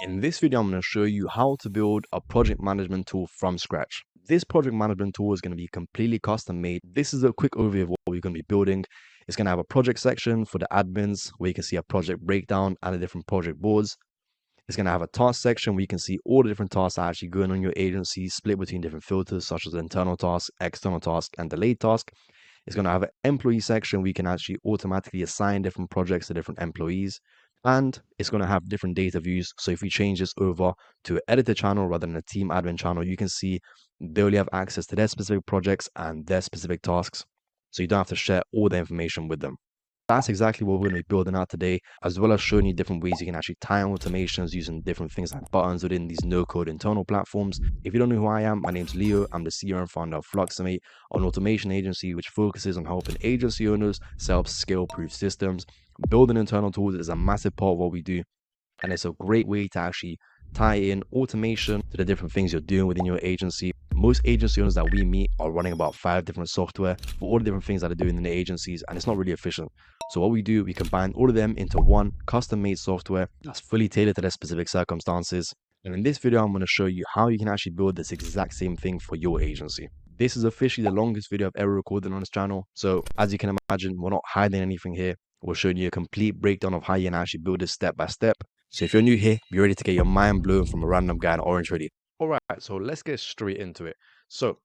In this video, I'm going to show you how to build a project management tool from scratch. This project management tool is going to be completely custom made. This is a quick overview of what we're going to be building. It's going to have a project section for the admins where you can see a project breakdown and the different project boards. It's going to have a task section where you can see all the different tasks that are actually going on your agency, split between different filters such as internal task, external task, and delayed task. It's going to have an employee section where you can actually automatically assign different projects to different employees. And it's going to have different data views. So if we change this over to an editor channel rather than a team admin channel, you can see they only have access to their specific projects and their specific tasks. So you don't have to share all the information with them. That's exactly what we're going to be building out today, as well as showing you different ways you can actually tie on automations using different things like buttons within these no-code internal platforms. If you don't know who I am, my name's Leo. I'm the CEO and founder of Fluxomate, an automation agency which focuses on helping agency owners set up scale-proof systems. Building internal tools is a massive part of what we do, and it's a great way to actually tie in automation to the different things you're doing within your agency. Most agency owners that we meet are running about 5 different software for all the different things that they're doing in the agencies, and it's not really efficient. So what we do, we combine all of them into one custom-made software that's fully tailored to their specific circumstances. And in this video, I'm going to show you how you can actually build this exact same thing for your agency. This is officially the longest video I've ever recorded on this channel. So as you can imagine, we're not hiding anything here. We're showing you a complete breakdown of how you can actually build this step by step. So if you're new here, be ready to get your mind blown from a random guy in orange hoodie. All right, so let's get straight into it. So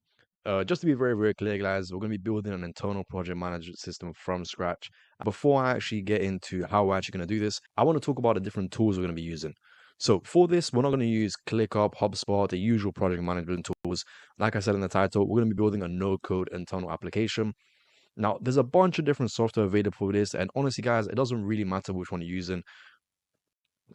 just to be very, very clear, guys, we're going to be building an internal project management system from scratch. Before I actually get into how we're actually going to do this, I want to talk about the different tools we're going to be using. So for this, we're not going to use ClickUp, HubSpot, the usual project management tools. Like I said in the title, we're going to be building a no-code internal application. Now, there's a bunch of different software available for this, and honestly, guys, it doesn't really matter which one you're using.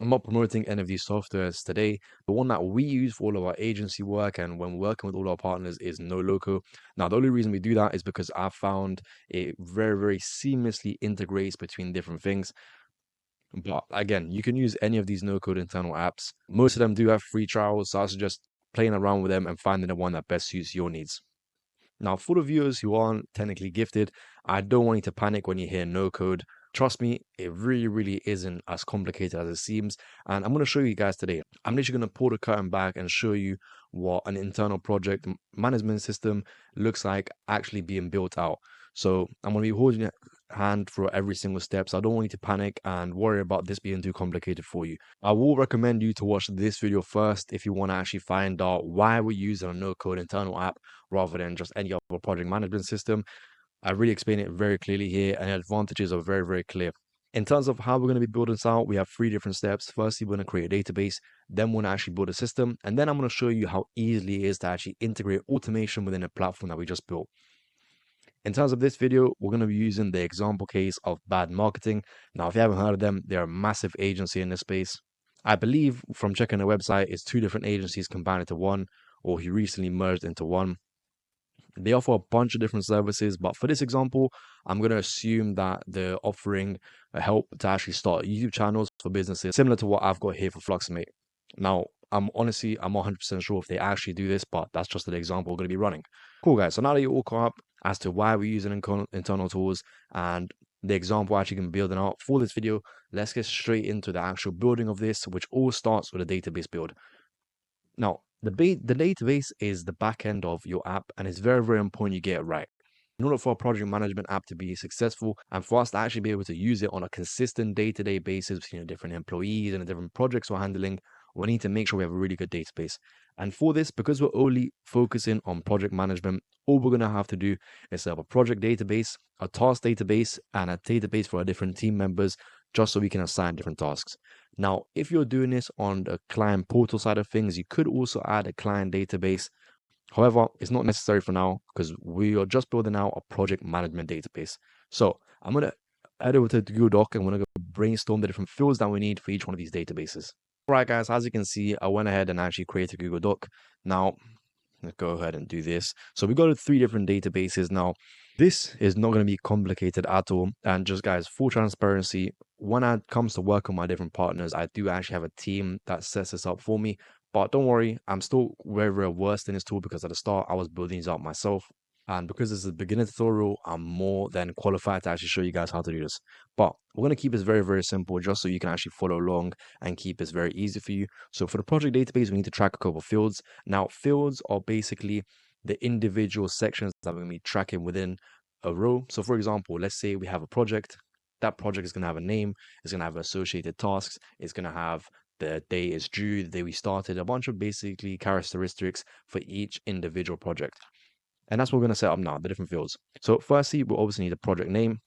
I'm not promoting any of these softwares today. The one that we use for all of our agency work and when we're working with all our partners is NoLoco. Now, the only reason we do that is because I found it very, very seamlessly integrates between different things. But again, you can use any of these no-code internal apps. Most of them do have free trials, so I suggest playing around with them and finding the one that best suits your needs. Now, for the viewers who aren't technically gifted, I don't want you to panic when you hear no code. Trust me, it really, really isn't as complicated as it seems. And I'm going to show you guys today. I'm literally going to pull the curtain back and show you what an internal project management system looks like actually being built out. So I'm going to be holding your hand through every single step. So I don't want you to panic and worry about this being too complicated for you. I will recommend you to watch this video first if you want to actually find out why we're using a no-code internal app rather than just any other project management system. I really explain it very clearly here, and the advantages are very, very clear. In terms of how we're going to be building this out, we have 3 different steps. Firstly, we're going to create a database, then we're going to actually build a system, and then I'm going to show you how easily it is to actually integrate automation within a platform that we just built. In terms of this video, we're going to be using the example case of Bad Marketing. Now, if you haven't heard of them, they're a massive agency in this space. I believe from checking their website, it's 2 different agencies combined into one, or he recently merged into one. They offer a bunch of different services, but for this example, I'm going to assume that they're offering a help to actually start YouTube channels for businesses, similar to what I've got here for Fluxomate. Now, I'm 100% sure if they actually do this, but that's just an example we're going to be running. Cool, guys. So now that you're all caught up as to why we're using internal tools and the example actually can building out for this video, let's get straight into the actual building of this, which all starts with a database build. Now, the database is the back end of your app, and it's very, very important you get it right. In order for a project management app to be successful and for us to actually be able to use it on a consistent day-to-day basis between the different employees and the different projects we're handling, we need to make sure we have a really good database. And for this, because we're only focusing on project management, all we're going to have to do is set up a project database, a task database, and a database for our different team members, just so we can assign different tasks. Now, if you're doing this on the client portal side of things, you could also add a client database. However, it's not necessary for now because we are just building out a project management database. So I'm going to head over to the Google Doc and we're going to brainstorm the different fields that we need for each one of these databases. All right, guys, as you can see, I went ahead and actually created a Google Doc. Now, let's go ahead and do this. So we got 3 different databases. Now, this is not going to be complicated at all. And just, guys, full transparency, when it comes to work on my different partners, I do actually have a team that sets this up for me. But don't worry, I'm still very, very versed in this tool because at the start, I was building these out myself. And because this is a beginner tutorial, I'm more than qualified to actually show you guys how to do this. But we're going to keep this very, very simple just so you can actually follow along and keep this very easy for you. So for the project database, we need to track a couple of fields. Now, fields are basically the individual sections that we're going to be tracking within a row. So for example, let's say we have a project. That project is going to have a name, it's going to have associated tasks, it's going to have the day it's due, the day we started, a bunch of basically characteristics for each individual project. And that's what we're going to set up now, the different fields. So firstly, we'll obviously need a project name.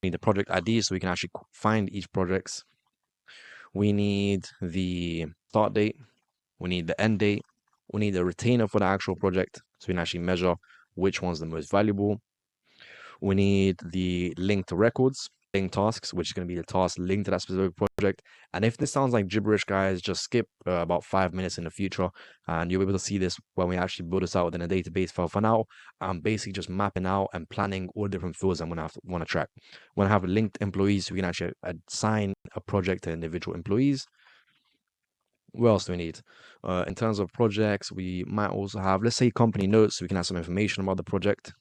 We need the project ID so we can actually find each projects. We need the start date. We need the end date. We need the retainer for the actual project so we can actually measure which one's the most valuable. We need the link to records, link tasks, which is going to be the task linked to that specific project. And if this sounds like gibberish, guys, just skip about 5 minutes in the future and you'll be able to see this when we actually build this out within a database. For now, I'm basically just mapping out and planning all the different fields I'm going to want to track. When I have linked employees, we can actually assign a project to individual employees. What else do we need? In terms of projects, we might also have, let's say, company notes, so we can have some information about the project.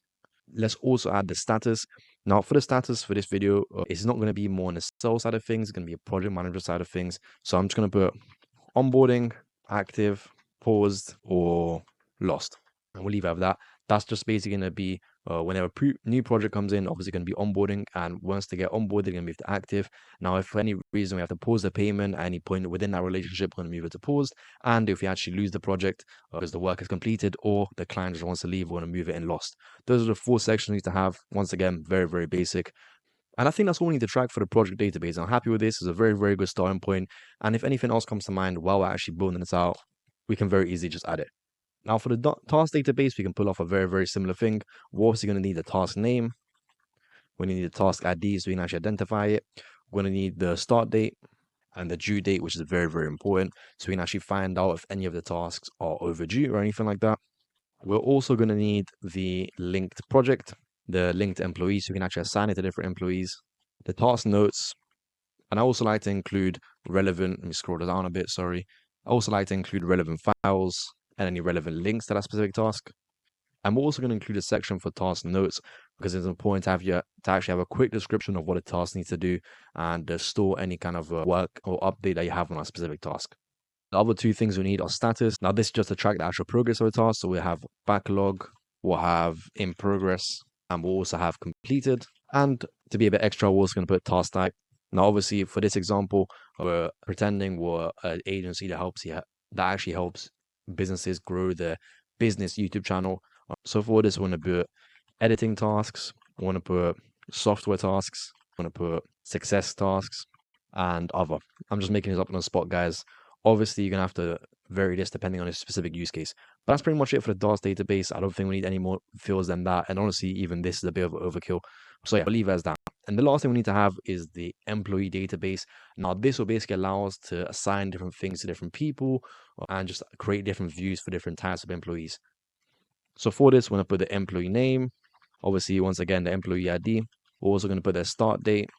Let's also add the status. Now, for the status for this video, it's not going to be more on the sales side of things. It's going to be a project manager side of things. So I'm just going to put onboarding, active, paused, or lost. And we'll leave it at that. That's just basically going to be whenever a new project comes in, obviously going to be onboarding. And once they get onboarded, they're going to move to active. Now, if for any reason we have to pause the payment at any point within that relationship, we're going to move it to paused. And if we actually lose the project because the work is completed or the client just wants to leave, we're going to move it in lost. Those are the 4 sections we need to have. Once again, very, very basic. And I think that's all we need to track for the project database. I'm happy with this. It's a very, very good starting point. And if anything else comes to mind while we're actually building this out, we can very easily just add it. Now for the task database, we can pull off a very, very similar thing. We're obviously going to need the task name. We're going to need the task ID so we can actually identify it. We're going to need the start date and the due date, which is very, very important. So we can actually find out if any of the tasks are overdue or anything like that. We're also going to need the linked project, the linked employees, so we can actually assign it to different employees, the task notes, and I also like to include relevant, let me scroll down a bit, sorry. I also like to include relevant files and any relevant links to that specific task. And we're also going to include a section for task notes because it's important to have to actually have a quick description of what a task needs to do and store any kind of work or update that you have on a specific task. The other 2 things we need are status. Now, this is just to track the actual progress of a task. So we have backlog, we'll have in progress, and we'll also have completed. And to be a bit extra, we're also going to put task type. Now, obviously, for this example, we're pretending we're an agency that actually helps businesses grow their business YouTube channel. So for this, we want to put editing tasks, we want to put software tasks, we want to put success tasks, and other. I'm just making this up on the spot, guys. Obviously, you're going to have to vary this depending on a specific use case. But that's pretty much it for the DOS database. I don't think we need any more fields than that. And honestly, even this is a bit of overkill. So yeah, I'll leave it as that. And the last thing we need to have is the employee database. Now, this will basically allow us to assign different things to different people and just create different views for different types of employees. So for this, we're going to put the employee name. Obviously, once again, the employee ID. We're also going to put their start date,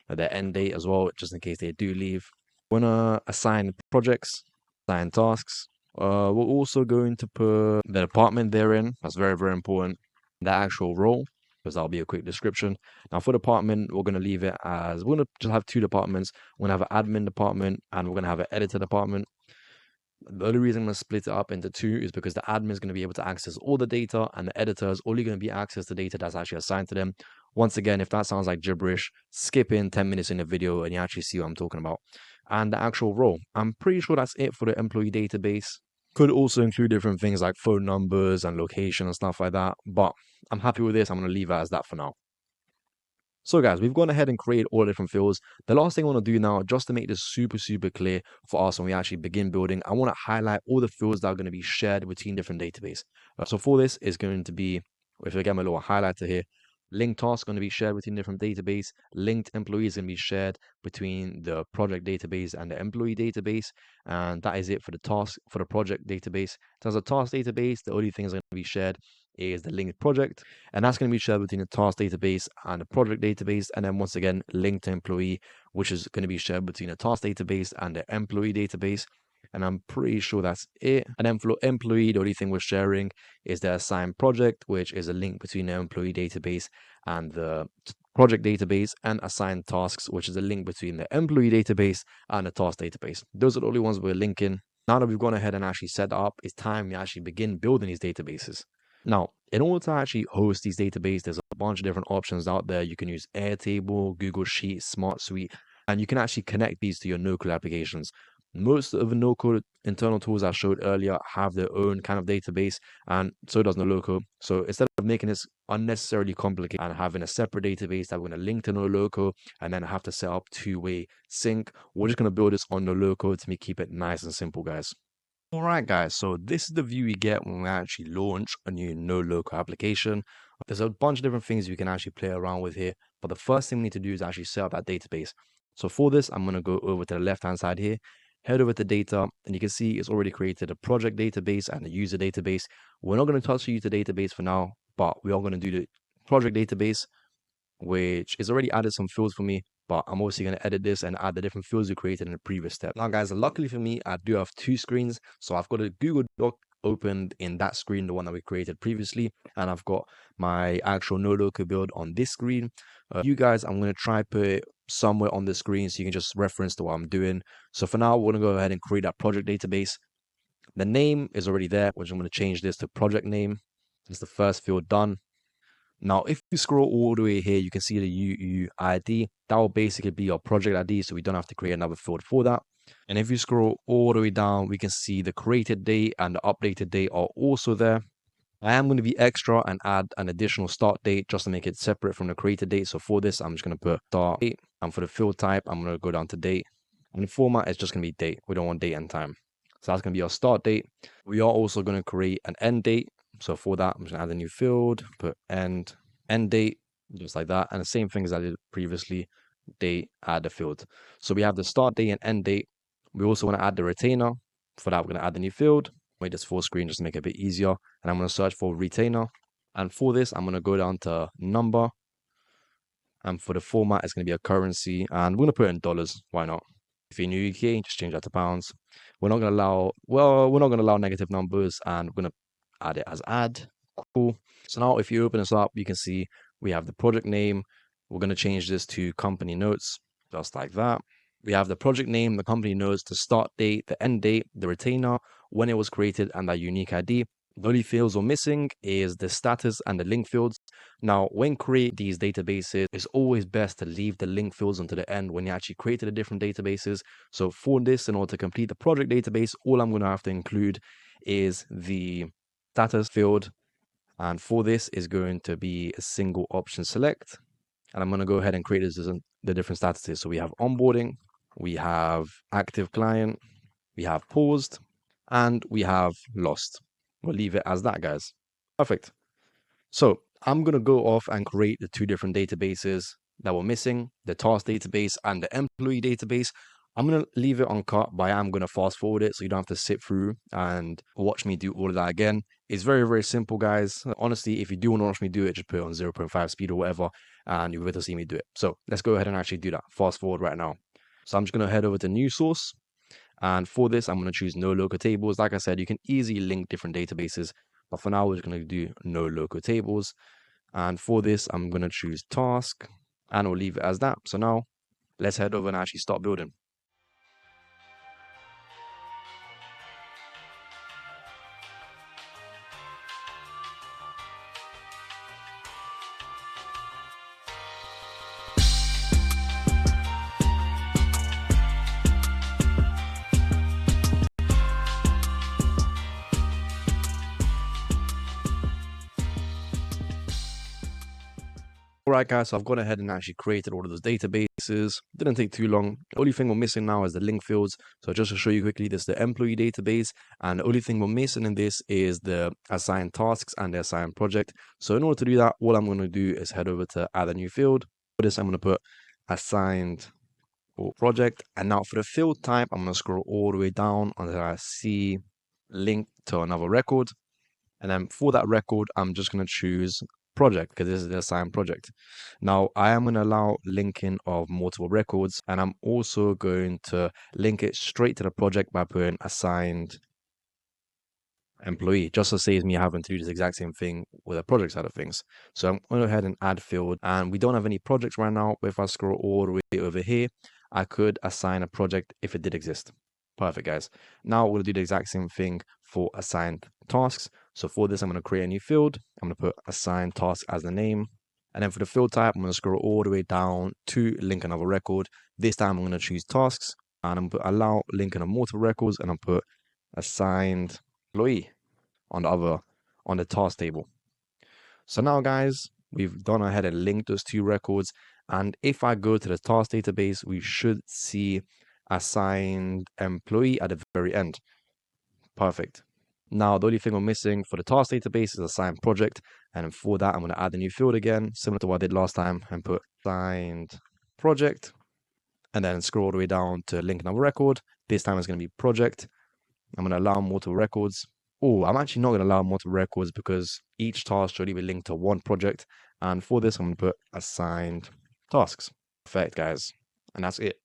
their end date as well, just in case they do leave. We're going to assign projects, assign tasks. We're also going to put the department they're in. That's very, very important. The actual role, because that'll be a quick description. Now for department, we're going to leave it as, we're going to just have 2 departments. We're going to have an admin department and we're going to have an editor department. The only reason I'm going to split it up into 2 is because the admin is going to be able to access all the data and the editor is only going to be access the data that's actually assigned to them. Once again, if that sounds like gibberish, skip in 10 minutes in the video and you actually see what I'm talking about. And the actual role, I'm pretty sure that's it for the employee database. Could also include different things like phone numbers and location and stuff like that. But I'm happy with this. I'm going to leave it as that for now. So guys, we've gone ahead and created all the different fields. The last thing I want to do now, just to make this super, super clear for us when we actually begin building, I want to highlight all the fields that are going to be shared between different databases. So for this is going to be, if I get my little highlighter here, linked tasks going to be shared between different databases. Linked employees going to be shared between the project database and the employee database. And that is it for the task, for the project database. In terms of task database, the only thing that's going to be shared is the linked project, and that's going to be shared between the task database and the project database. And then once again, linked employee, which is going to be shared between the task database and the employee database. And I'm pretty sure that's it. And then for employee, the only thing we're sharing is the assigned project, which is a link between the employee database and the project database, and assigned tasks, which is a link between the employee database and the task database. Those are the only ones we're linking. Now that we've gone ahead and actually set that up, it's time we actually begin building these databases. Now, in order to actually host these databases, there's a bunch of different options out there. You can use Airtable, Google Sheets, Smart Suite, and you can actually connect these to your no-code applications. Most of the no-code internal tools I showed earlier have their own kind of database, and so does NoLoco. So instead of making this unnecessarily complicated and having a separate database that we're going to link to NoLoco and then have to set up two-way sync, we're just going to build this on NoLoco to keep it nice and simple, guys. All right, guys, so this is the view we get when we actually launch a new no-loco application. There's a bunch of different things we can actually play around with here, but the first thing we need to do is actually set up that database. So for this, I'm going to go over to the left-hand side here, head over to data, and you can see it's already created a project database and a user database. We're not going to touch the user database for now, but we are going to do the project database, which is already added some fields for me, but I'm also going to edit this and add the different fields we created in the previous step. Now, guys, luckily for me, I do have two screens. So I've got a Google Doc opened in that screen, the one that we created previously, and I've got my actual no-loco build on this screen. You guys, I'm going to try put it somewhere on the screen so you can just reference to what I'm doing. So for now, we're going to go ahead and create that project database. The name is already there, which I'm going to change this to project name. It's the first field done. Now, if you scroll all the way here, you can see the UUID. That will basically be your project ID, so we don't have to create another field for that. And if you scroll all the way down, we can see the created date and the updated date are also there. I am going to be extra and add an additional start date just to make it separate from the created date. So for this, I'm just going to put start date. And for the field type, I'm going to go down to date. And the format is just going to be date. We don't want date and time. So that's going to be our start date. We are also going to create an end date. So for that, I'm just going to add a new field, put end date, just like that. And the same thing as I did previously, date, add a field. So we have the start date and end date. We also want to add the retainer. For that, we're going to add the new field. Make this full screen just to make it a bit easier. And I'm going to search for retainer. And for this, I'm going to go down to number. And for the format, it's going to be a currency. And we're going to put it in dollars. Why not? If you're in the UK, just change that to pounds. We're not going to allow, we're not going to allow negative numbers, and we're going to add it as add. Cool. So now if you open this up, you can see we have the project name. We're going to change this to company notes, just like that. We have the project name, the company notes, the start date, the end date, the retainer, when it was created, and that unique ID. The only fields we're missing is the status and the link fields. Now, when creating these databases, it's always best to leave the link fields until the end when you actually created the different databases. So for this, in order to complete the project database, all I'm going to have to include is the status field. And for this is going to be a single option select. And I'm going to go ahead and create this as the different statuses. So we have onboarding, we have active client, we have paused, and we have lost. We'll leave it as that, guys. Perfect. So I'm going to go off and create the two different databases that we're missing, the task database and the employee database. I'm going to leave it uncut, but I am going to fast forward it so you don't have to sit through and watch me do all of that again. It's very, very simple, guys. Honestly, if you do want to watch me do it, just put it on 0.5 speed or whatever, and you'll be able to see me do it. So let's go ahead and actually do that. Fast forward right now. So I'm just going to head over to new source. And for this, I'm going to choose no loco tables. Like I said, you can easily link different databases, but for now, we're just going to do no loco tables. And for this, I'm going to choose task, and we'll leave it as that. So now let's head over and actually start building. Alright guys, so I've gone ahead and actually created all of those databases. Didn't take too long. The only thing we're missing now is the link fields. So just to show you quickly, this is the employee database. And the only thing we're missing in this is the assigned tasks and the assigned project. So in order to do that, all I'm going to do is head over to add a new field. For this, I'm going to put assigned or project. And now for the field type, I'm going to scroll all the way down until I see link to another record. And then for that record, I'm just going to choose project because this is the assigned project. Now I am going to allow linking of multiple records, and I'm also going to link it straight to the project by putting assigned employee, just to saves me having to do this exact same thing with the project side of things. So I'm going to go ahead and add field, and we don't have any projects right now, but if I scroll all the way over here, I could assign a project if it did exist. Perfect, guys. Now we'll do the exact same thing for assigned tasks. So for this, I'm going to create a new field. I'm going to put assigned task as the name. And then for the field type, I'm going to scroll all the way down to link another record. This time I'm going to choose tasks, and I'm going to put allow linking of multiple records, and I'll put assigned employee on the task table. So now, guys, we've gone ahead and linked those two records. And if I go to the task database, we should see assigned employee at the very end. Perfect. Now, the only thing we're missing for the task database is assigned project. And for that, I'm going to add a new field again, similar to what I did last time, and put assigned project. And then scroll all the way down to link another record. This time it's going to be project. I'm going to allow multiple records. Oh, I'm actually not going to allow multiple records because each task should be linked to one project. And for this, I'm going to put assigned tasks. Perfect, guys. And that's it.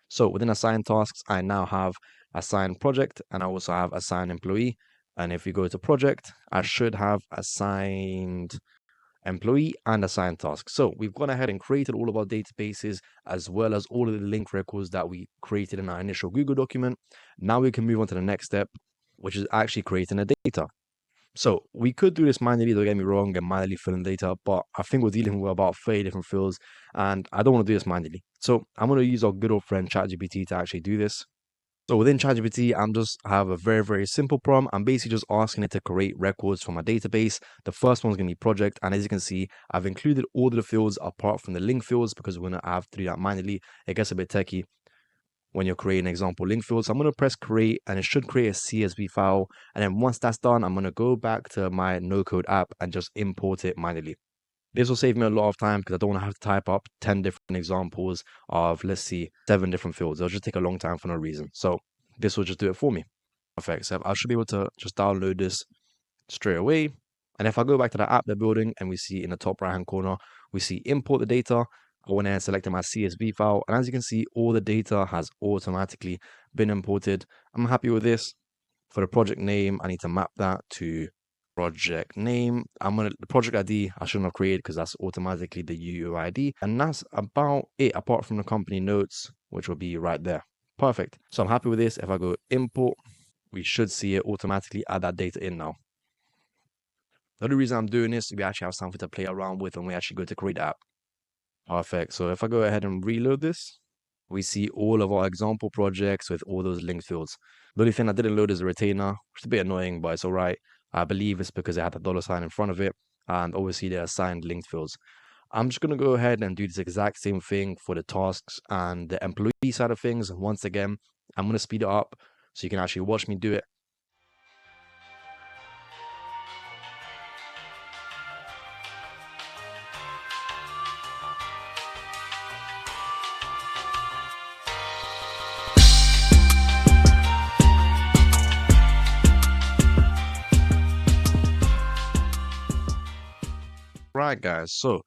So within assigned tasks, I now have assigned project, and I also have assigned employee. And if you go to project, I should have assigned employee and assigned task. So we've gone ahead and created all of our databases as well as all of the link records that we created in our initial Google document. Now we can move on to the next step, which is actually creating the data. So we could do this manually, don't get me wrong, and manually fill in data, but I think we're dealing with about 30 different fields, and I don't want to do this manually. So I'm going to use our good old friend ChatGPT to actually do this. So within ChatGPT, I'm just have a very, very simple prompt. I'm basically just asking it to create records from my database. The first one's going to be project. And as you can see, I've included all of the fields apart from the link fields because we're going to have to do that manually. It gets a bit techie when you're creating example link fields. So I'm going to press create, and it should create a CSV file. And then once that's done, I'm going to go back to my no-code app and just import it manually. This will save me a lot of time because I don't want to have to type up 10 different examples of, let's see, 7 different fields. It'll just take a long time for no reason. So this will just do it for me. Perfect. So I should be able to just download this straight away. And if I go back to the app they're building, and we see in the top right hand corner, we see import the data. I went ahead and selected my CSV file. And as you can see, all the data has automatically been imported. I'm happy with this. For the project name, I need to map that to project name. The project ID I shouldn't have created because that's automatically the UUID. And that's about it, apart from the company notes, which will be right there. Perfect. So I'm happy with this. If I go import, we should see it automatically add that data in now. The only reason I'm doing this is we actually have something to play around with when we actually go to create the app. Perfect. So if I go ahead and reload this, we see all of our example projects with all those linked fields. The only thing I didn't load is a retainer, which is a bit annoying, but it's all right. I believe it's because it had the $ in front of it, and obviously they're assigned linked fields. I'm just going to go ahead and do this exact same thing for the tasks and the employee side of things. Once again, I'm going to speed it up so you can actually watch me do it. Right, guys. So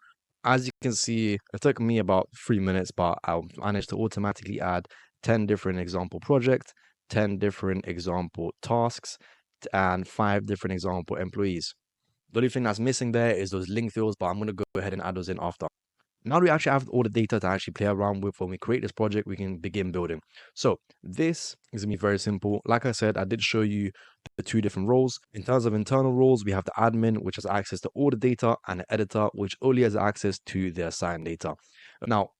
as you can see, it took me about 3 minutes, but I managed to automatically add 10 different example projects, 10 different example tasks, and 5 different example employees. The only thing that's missing there is those link fields, but I'm going to go ahead and add those in after. Now we actually have all the data to actually play around with. When we create this project, we can begin building. So this is going to be very simple. Like I said, I did show you the 2 different roles. In terms of internal roles, we have the admin, which has access to all the data, and the editor, which only has access to the assigned data. Now,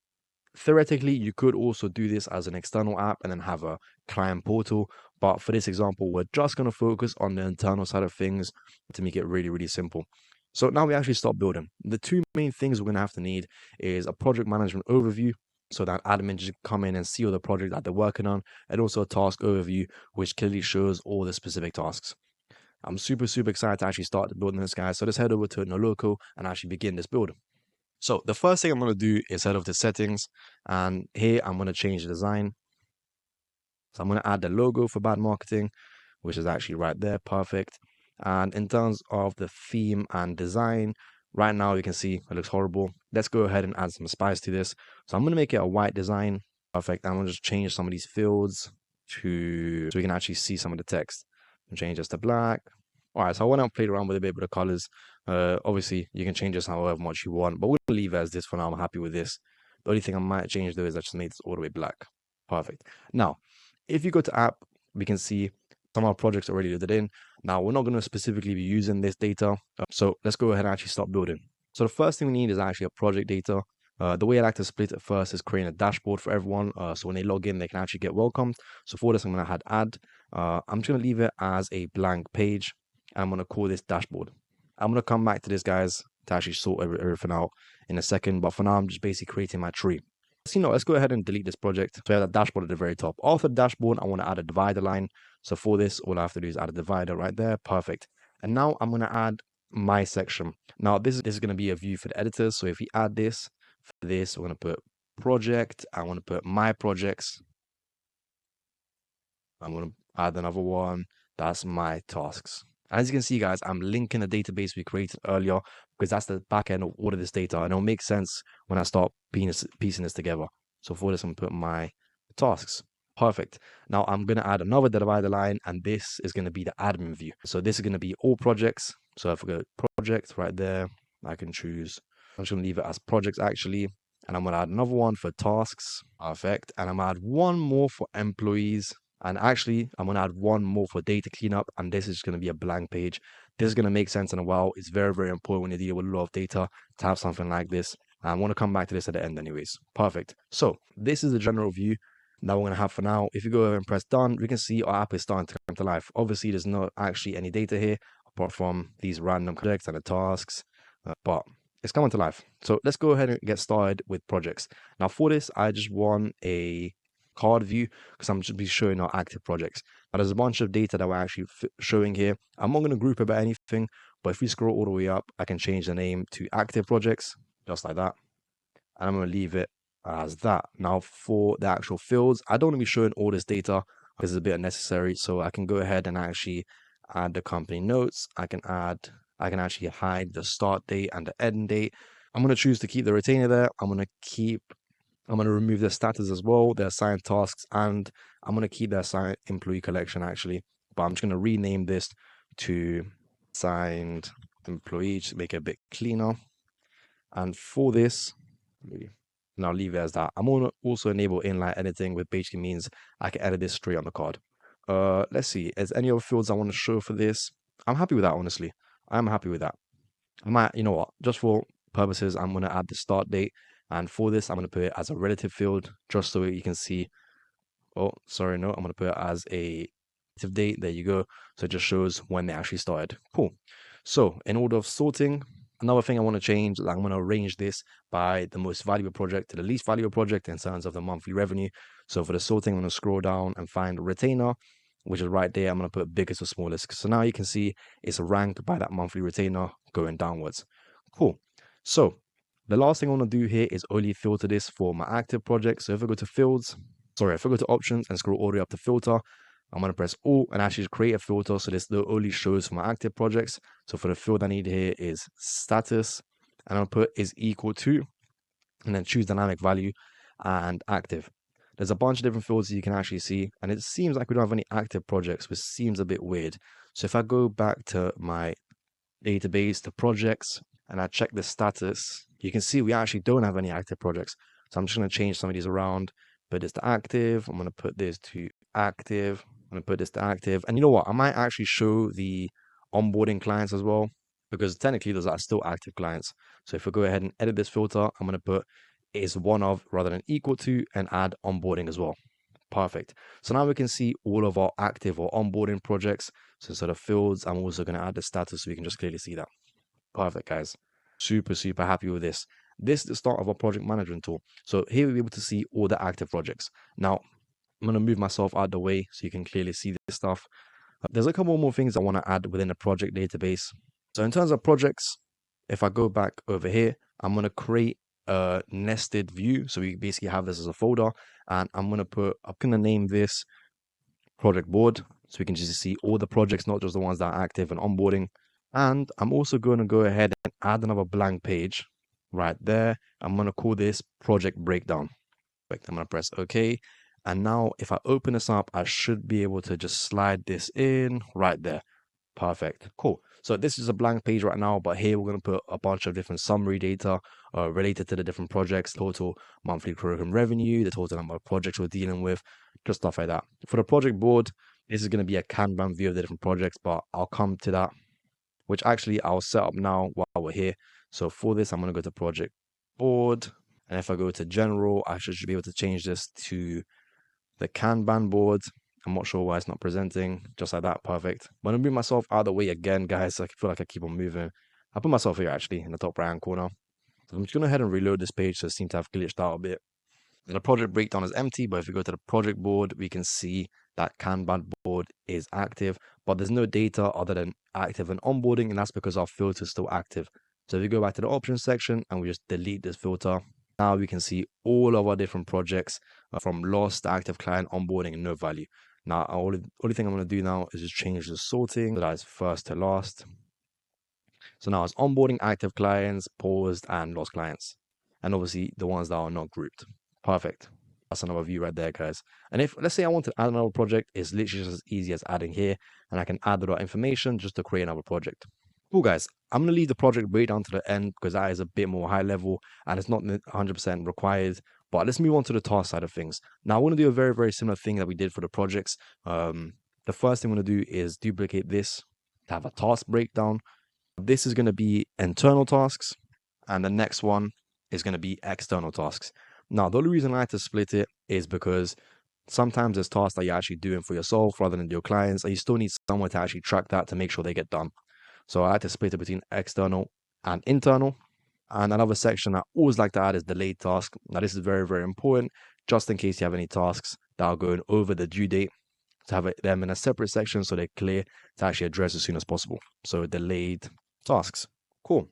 theoretically, you could also do this as an external app and then have a client portal. But for this example, we're just going to focus on the internal side of things to make it really, really simple. So now we actually start building. The 2 main things we're going to have to need is a project management overview, so that admin just come in and see all the project that they're working on, and also a task overview, which clearly shows all the specific tasks. I'm super, super excited to actually start building this, guys. So let's head over to Noloco and actually begin this build. So the first thing I'm going to do is head over to settings, and here I'm going to change the design. So I'm going to add the logo for bad marketing, which is actually right there. Perfect. And in terms of the theme and design, Right now, you can see it looks horrible. Let's go ahead and add some spice to this. So I'm going to make it a white design. Perfect. I'm going to just change some of these fields to so we can actually see some of the text. And change this to black. All right, so I want to play around with a bit with the colors. Obviously, you can change this however much you want, but we'll leave it as this for now. I'm happy with this. The only thing I might change though is I just made this all the way black. Perfect. Now, if you go to app, we can see some of our projects already loaded in. Now, we're not going to specifically be using this data. So let's go ahead and actually start building. So the first thing we need is actually a project data. The way I like to split it first is creating a dashboard for everyone. So when they log in, they can actually get welcomed. So for this, I'm going to add. I'm just going to leave it as a blank page. And I'm going to call this dashboard. I'm going to come back to this, guys, to actually sort everything out in a second. But for now, I'm just basically creating my tree. So, let's go ahead and delete this project. So we have that dashboard at the very top. After the dashboard, I want to add a divider line. So for this, all I have to do is add a divider right there. Perfect. And now I'm going to add my section. Now, this is going to be a view for the editors. So if we add this, for this, we're going to put project. I want to put my projects. I'm going to add another one. That's my tasks. As you can see, guys, I'm linking the database we created earlier because that's the back end of all of this data. And it'll make sense when I start piecing this together. So for this, I'm going to put my tasks. Perfect. Now I'm going to add another divider line, and this is going to be the admin view. So this is going to be all projects. So if we go project right there, I can choose. I'm just going to leave it as projects actually. And I'm going to add another one for tasks. Perfect. And I'm going to add one more for employees. And actually, I'm going to add one more for data cleanup, and this is going to be a blank page. This is going to make sense in a while. It's very, very important when you deal with a lot of data to have something like this. I want to come back to this at the end anyways. Perfect. So this is the general view that we're going to have for now. If you go over and press done, we can see our app is starting to come to life. Obviously, there's not actually any data here apart from these random projects and the tasks, but it's coming to life. So let's go ahead and get started with projects. Now for this, I just want a card view because I'm just be showing our active projects. Now there's a bunch of data that we're actually showing here. I'm not going to group about anything, but if we scroll all the way up, I can change the name to active projects, just like that. And I'm going to leave it as that. Now for the actual fields, I don't want to be showing all this data because it's a bit unnecessary. So I can go ahead and actually add the company notes. I can actually hide the start date and the end date. I'm going to choose to keep the retainer there. I'm going to remove the status as well, the assigned tasks, and I'm going to keep the assigned employee collection actually. But I'm just going to rename this to assigned employee to make it a bit cleaner. And for this, and I'll leave it as that. I'm going to also enable inline editing, which basically means I can edit this straight on the card. Let's see, is any other fields I want to show for this? I'm happy with that, honestly. I'm happy with that. I might, you know what, just for purposes, I'm going to add the start date. And for this, I'm going to put it as a relative field, just so you can see. Oh, sorry, no, I'm going to put it as a relative date. There you go. So it just shows when they actually started. Cool. So in order of sorting, another thing I want to change, I'm going to arrange this by the most valuable project to the least valuable project in terms of the monthly revenue. So for the sorting, I'm going to scroll down and find retainer, which is right there. I'm going to put biggest to smallest. So now you can see it's ranked by that monthly retainer going downwards. Cool. So the last thing I want to do here is only filter this for my active project. So if I go to options and scroll all the way up to filter, I'm going to press Alt and actually create a filter. So this only shows for my active projects. So for the field I need here is status, and I'll put is equal to, and then choose dynamic value and active. There's a bunch of different fields you can actually see, and it seems like we don't have any active projects, which seems a bit weird. So if I go back to my database, to projects, and I check the status, you can see we actually don't have any active projects. So I'm just going to change some of these around, put this to active. I'm going to put this to active. I'm going to put this to active. And you know what? I might actually show the onboarding clients as well, because technically those are still active clients. So if we go ahead and edit this filter, I'm going to put is one of rather than equal to and add onboarding as well. Perfect. So now we can see all of our active or onboarding projects. So instead of fields, I'm also going to add the status so we can just clearly see that. Perfect, guys. Super, super happy with this. This is the start of our project management tool. So here we'll be able to see all the active projects. Now, I'm going to move myself out of the way so you can clearly see this stuff. There's a couple more things I want to add within the project database. So in terms of projects, if I go back over here, I'm going to create a nested view. So we basically have this as a folder, and I'm going to name this project board so we can just see all the projects, not just the ones that are active and onboarding. And I'm also going to go ahead and add another blank page right there. I'm going to call this project breakdown. I'm going to press OK. And now if I open this up, I should be able to just slide this in right there. Perfect. Cool. So this is a blank page right now, but here we're going to put a bunch of different summary data related to the different projects, total monthly program revenue, the total number of projects we're dealing with, just stuff like that. For the project board, this is going to be a Kanban view of the different projects, but I'll come to that, which actually I'll set up now while we're here. So for this, I'm going to go to project board. And if I go to general, I should be able to change this to the Kanban board. I'm not sure why it's not presenting, just like that, perfect. I'm gonna move myself out of the way again, guys. I feel like I keep on moving. I put myself here actually in the top right hand corner. So I'm just gonna go ahead and reload this page, so it seems to have glitched out a bit. The project breakdown is empty, but if we go to the project board, we can see that Kanban board is active, but there's no data other than active and onboarding, and that's because our filter is still active. So if we go back to the options section and we just delete this filter, now we can see all of our different projects from lost, active client, onboarding, and no value. Now, only thing I'm going to do now is just change the sorting so that is first to last. So now it's onboarding active clients, paused, and lost clients. And obviously the ones that are not grouped. Perfect. That's another view right there, guys. And if, let's say I want to add another project, it's literally just as easy as adding here. And I can add the information just to create another project. Cool, guys. I'm going to leave the project breakdown to the end because that is a bit more high level and it's not 100% required. But let's move on to the task side of things. Now, I want to do a very, very similar thing that we did for the projects. The first thing I'm going to do is duplicate this to have a task breakdown. This is going to be internal tasks, and the next one is going to be external tasks. Now, the only reason I like to split it is because sometimes there's tasks that you're actually doing for yourself rather than your clients, and you still need someone to actually track that to make sure they get done. So I like to split it between external and internal. And another section I always like to add is delayed task. Now, this is very, very important, just in case you have any tasks that are going over the due date, to have them in a separate section so they're clear to actually address as soon as possible. So delayed tasks. Cool.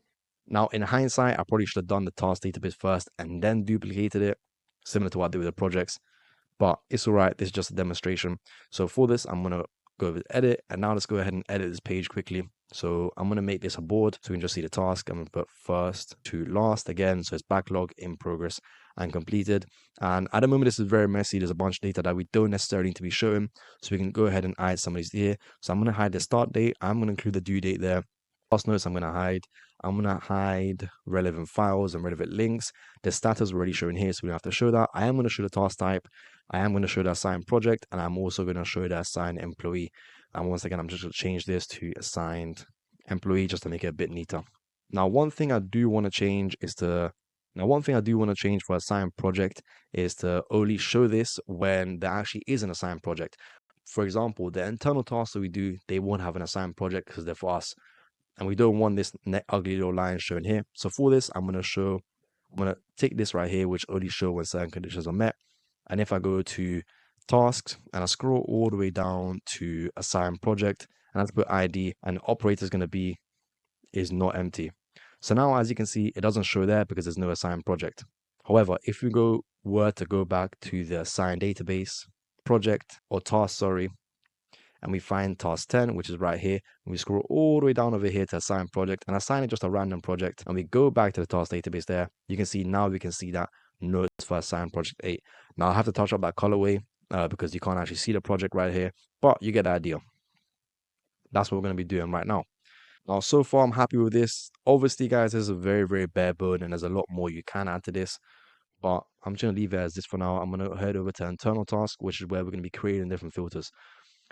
Now, in hindsight, I probably should have done the task database first and then duplicated it, similar to what I did with the projects, but it's all right. This is just a demonstration. So for this, I'm going to go over to edit, and now let's go ahead and edit this page quickly. So I'm going to make this a board so we can just see the task. I'm going to put first to last again. So it's backlog, in progress, and completed. And at the moment, this is very messy. There's a bunch of data that we don't necessarily need to be showing. So we can go ahead and hide some of these here. So I'm going to hide the start date. I'm going to include the due date there. Task notes I'm going to hide. I'm going to hide relevant files and relevant links. The status already shown here, so we don't have to show that. I am going to show the task type. I am going to show the assigned project, and I'm also going to show the assigned employee. And once again, I'm just going to change this to assigned employee just to make it a bit neater. Now, one thing I do want to change for assigned project is to only show this when there actually is an assigned project. For example, the internal tasks that we do, they won't have an assigned project because they're for us. And we don't want this ugly little line shown here. So for this, I'm going to take this right here, which only show when certain conditions are met. And if I go to tasks and I scroll all the way down to assign project, and I put ID, and operator is going to be is not empty. So now, as you can see, it doesn't show there because there's no assigned project. However, if we were to go back to the assigned database project or task, sorry, and we find task 10, which is right here, and we scroll all the way down over here to assign project, and assign it just a random project, and we go back to the task database there, you can see now we can see that notes for assigned project 8. Now I have to touch up that colorway because you can't actually see the project right here, but you get the idea. That's what we're going to be doing right now. Now, so far, I'm happy with this. Obviously, guys, this is a very, very bare bone, and there's a lot more you can add to this. But I'm just going to leave it as this for now. I'm going to head over to internal task, which is where we're going to be creating different filters.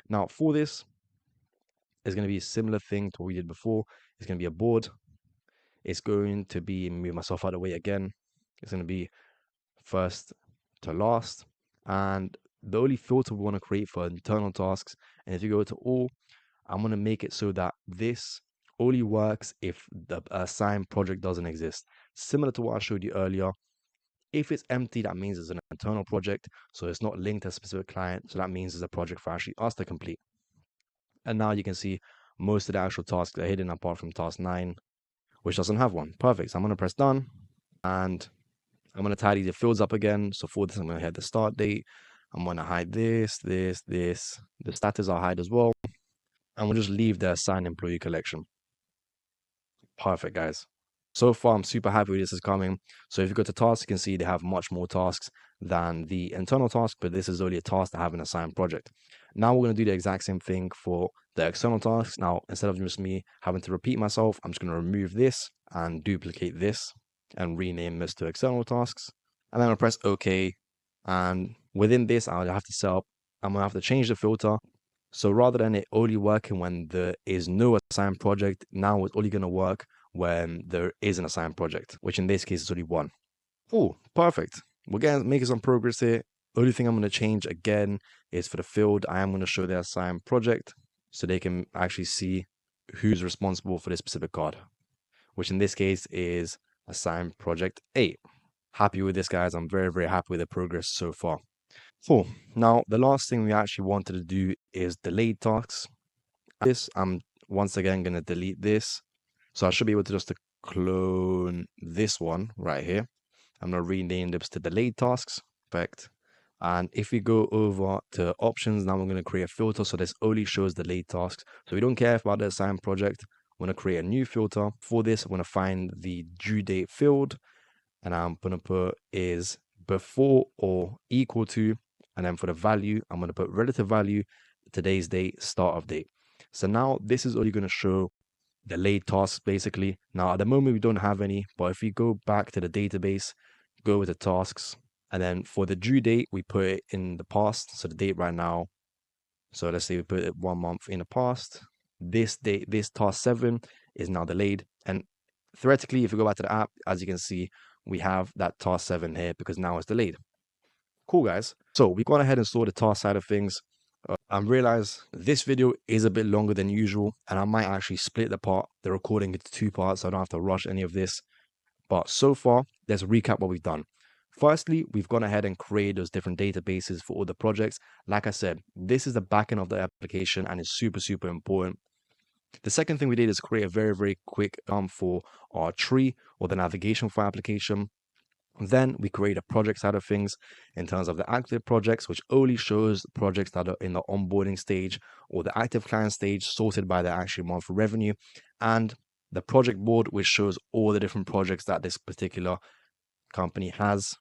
Now, for this, it's going to be a similar thing to what we did before. It's going to be a board. It's going to be, move myself out of the way again. It's going to be first to last. And the only filter we want to create for internal tasks, and if you go to all, I'm going to make it so that this only works if the assigned project doesn't exist. Similar to what I showed you earlier. If it's empty, that means it's an internal project. So it's not linked to a specific client. So that means it's a project for actually us to complete. And now you can see most of the actual tasks are hidden apart from task 9, which doesn't have one. Perfect. So I'm going to press done, and I'm going to tidy the fields up again. So for this, I'm going to hide the start date. I'm going to hide this. The status I'll hide as well. And we'll just leave the assigned employee collection. Perfect, guys. So far, I'm super happy with this is coming. So if you go to tasks, you can see they have much more tasks than the internal task, but this is only a task that have an assigned project. Now we're going to do the exact same thing for the external tasks. Now, instead of just me having to repeat myself, I'm just going to remove this and duplicate this and rename this to external tasks. And then I'll press OK. And within this, I'll have to set up, I'm going to have to change the filter. So rather than it only working when there is no assigned project, now it's only going to work when there is an assigned project, which in this case is only one. Oh, perfect. We're getting making some progress here. Only thing I'm going to change again is for the field. I am going to show the assigned project so they can actually see who's responsible for this specific card, which in this case is assigned project A. Happy with this, guys. I'm very, very happy with the progress so far. Cool. Now, the last thing we actually wanted to do is delayed tasks. This, I'm once again going to delete this. So I should be able to just clone this one right here. I'm going to rename this to delayed tasks. Perfect. And if we go over to options, now we're going to create a filter. So this only shows delayed tasks. So we don't care about the assigned project. I'm going to create a new filter. For this, I'm going to find the due date field. And I'm going to put is before or equal to. And then for the value, I'm going to put relative value, today's date, start of date. So now this is only going to show delayed tasks basically. Now at the moment we don't have any, but if we go back to the database, go with the tasks, and then for the due date, we put it in the past. So the date right now. So let's say we put it 1 month in the past. This date, this task 7 is now delayed. And theoretically, if we go back to the app, as you can see, we have that task 7 here because now it's delayed. Cool, guys. So we've gone ahead and saw the task side of things. And realize this video is a bit longer than usual, and I might actually split the recording into 2 parts so I don't have to rush any of this. But so far, let's recap what we've done. Firstly, we've gone ahead and created those different databases for all the projects. Like I said, this is the backend of the application and it's super, super important. The second thing we did is create a very, very quick for our tree or the navigation for application. Then we create a project side of things in terms of the active projects, which only shows projects that are in the onboarding stage or the active client stage sorted by the actual monthly revenue, and the project board, which shows all the different projects that this particular company has.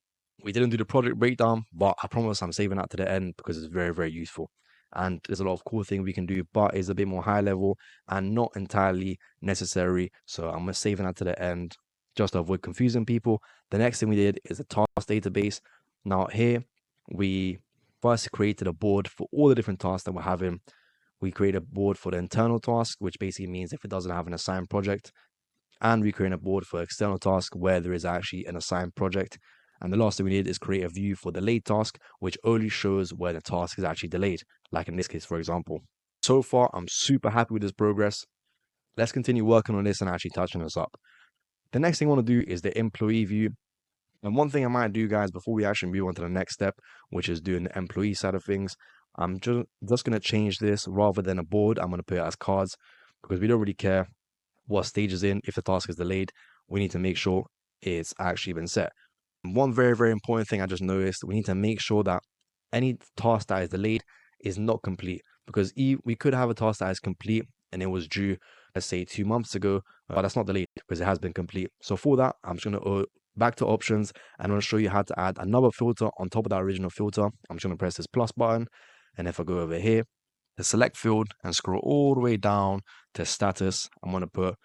We didn't do the project breakdown, but I promise I'm saving that to the end because it's very, very useful. And there's a lot of cool things we can do, but it's a bit more high level and not entirely necessary. So I'm saving that to the end just to avoid confusing people. The next thing we did is a task database. Now here, we first created a board for all the different tasks that we're having. We create a board for the internal task, which basically means if it doesn't have an assigned project, and we create a board for external task where there is actually an assigned project. And the last thing we did is create a view for delayed task, which only shows where the task is actually delayed, like in this case, for example. So far, I'm super happy with this progress. Let's continue working on this and actually touching this up. The next thing I want to do is the employee view. And one thing I might do, guys, before we actually move on to the next step, which is doing the employee side of things, I'm just going to change this rather than a board. I'm going to put it as cards because we don't really care what stage is in. If the task is delayed, we need to make sure it's actually been set. One very, very important thing I just noticed, we need to make sure that any task that is delayed is not complete, because we could have a task that is complete and it was due, let's say 2 months ago, but that's not delayed because it has been complete. So for that, I'm just going to back to options and I'm going to show you how to add another filter on top of that original filter. I'm just going to press this plus button, and if I go over here, the select field and scroll all the way down to status, I'm going to put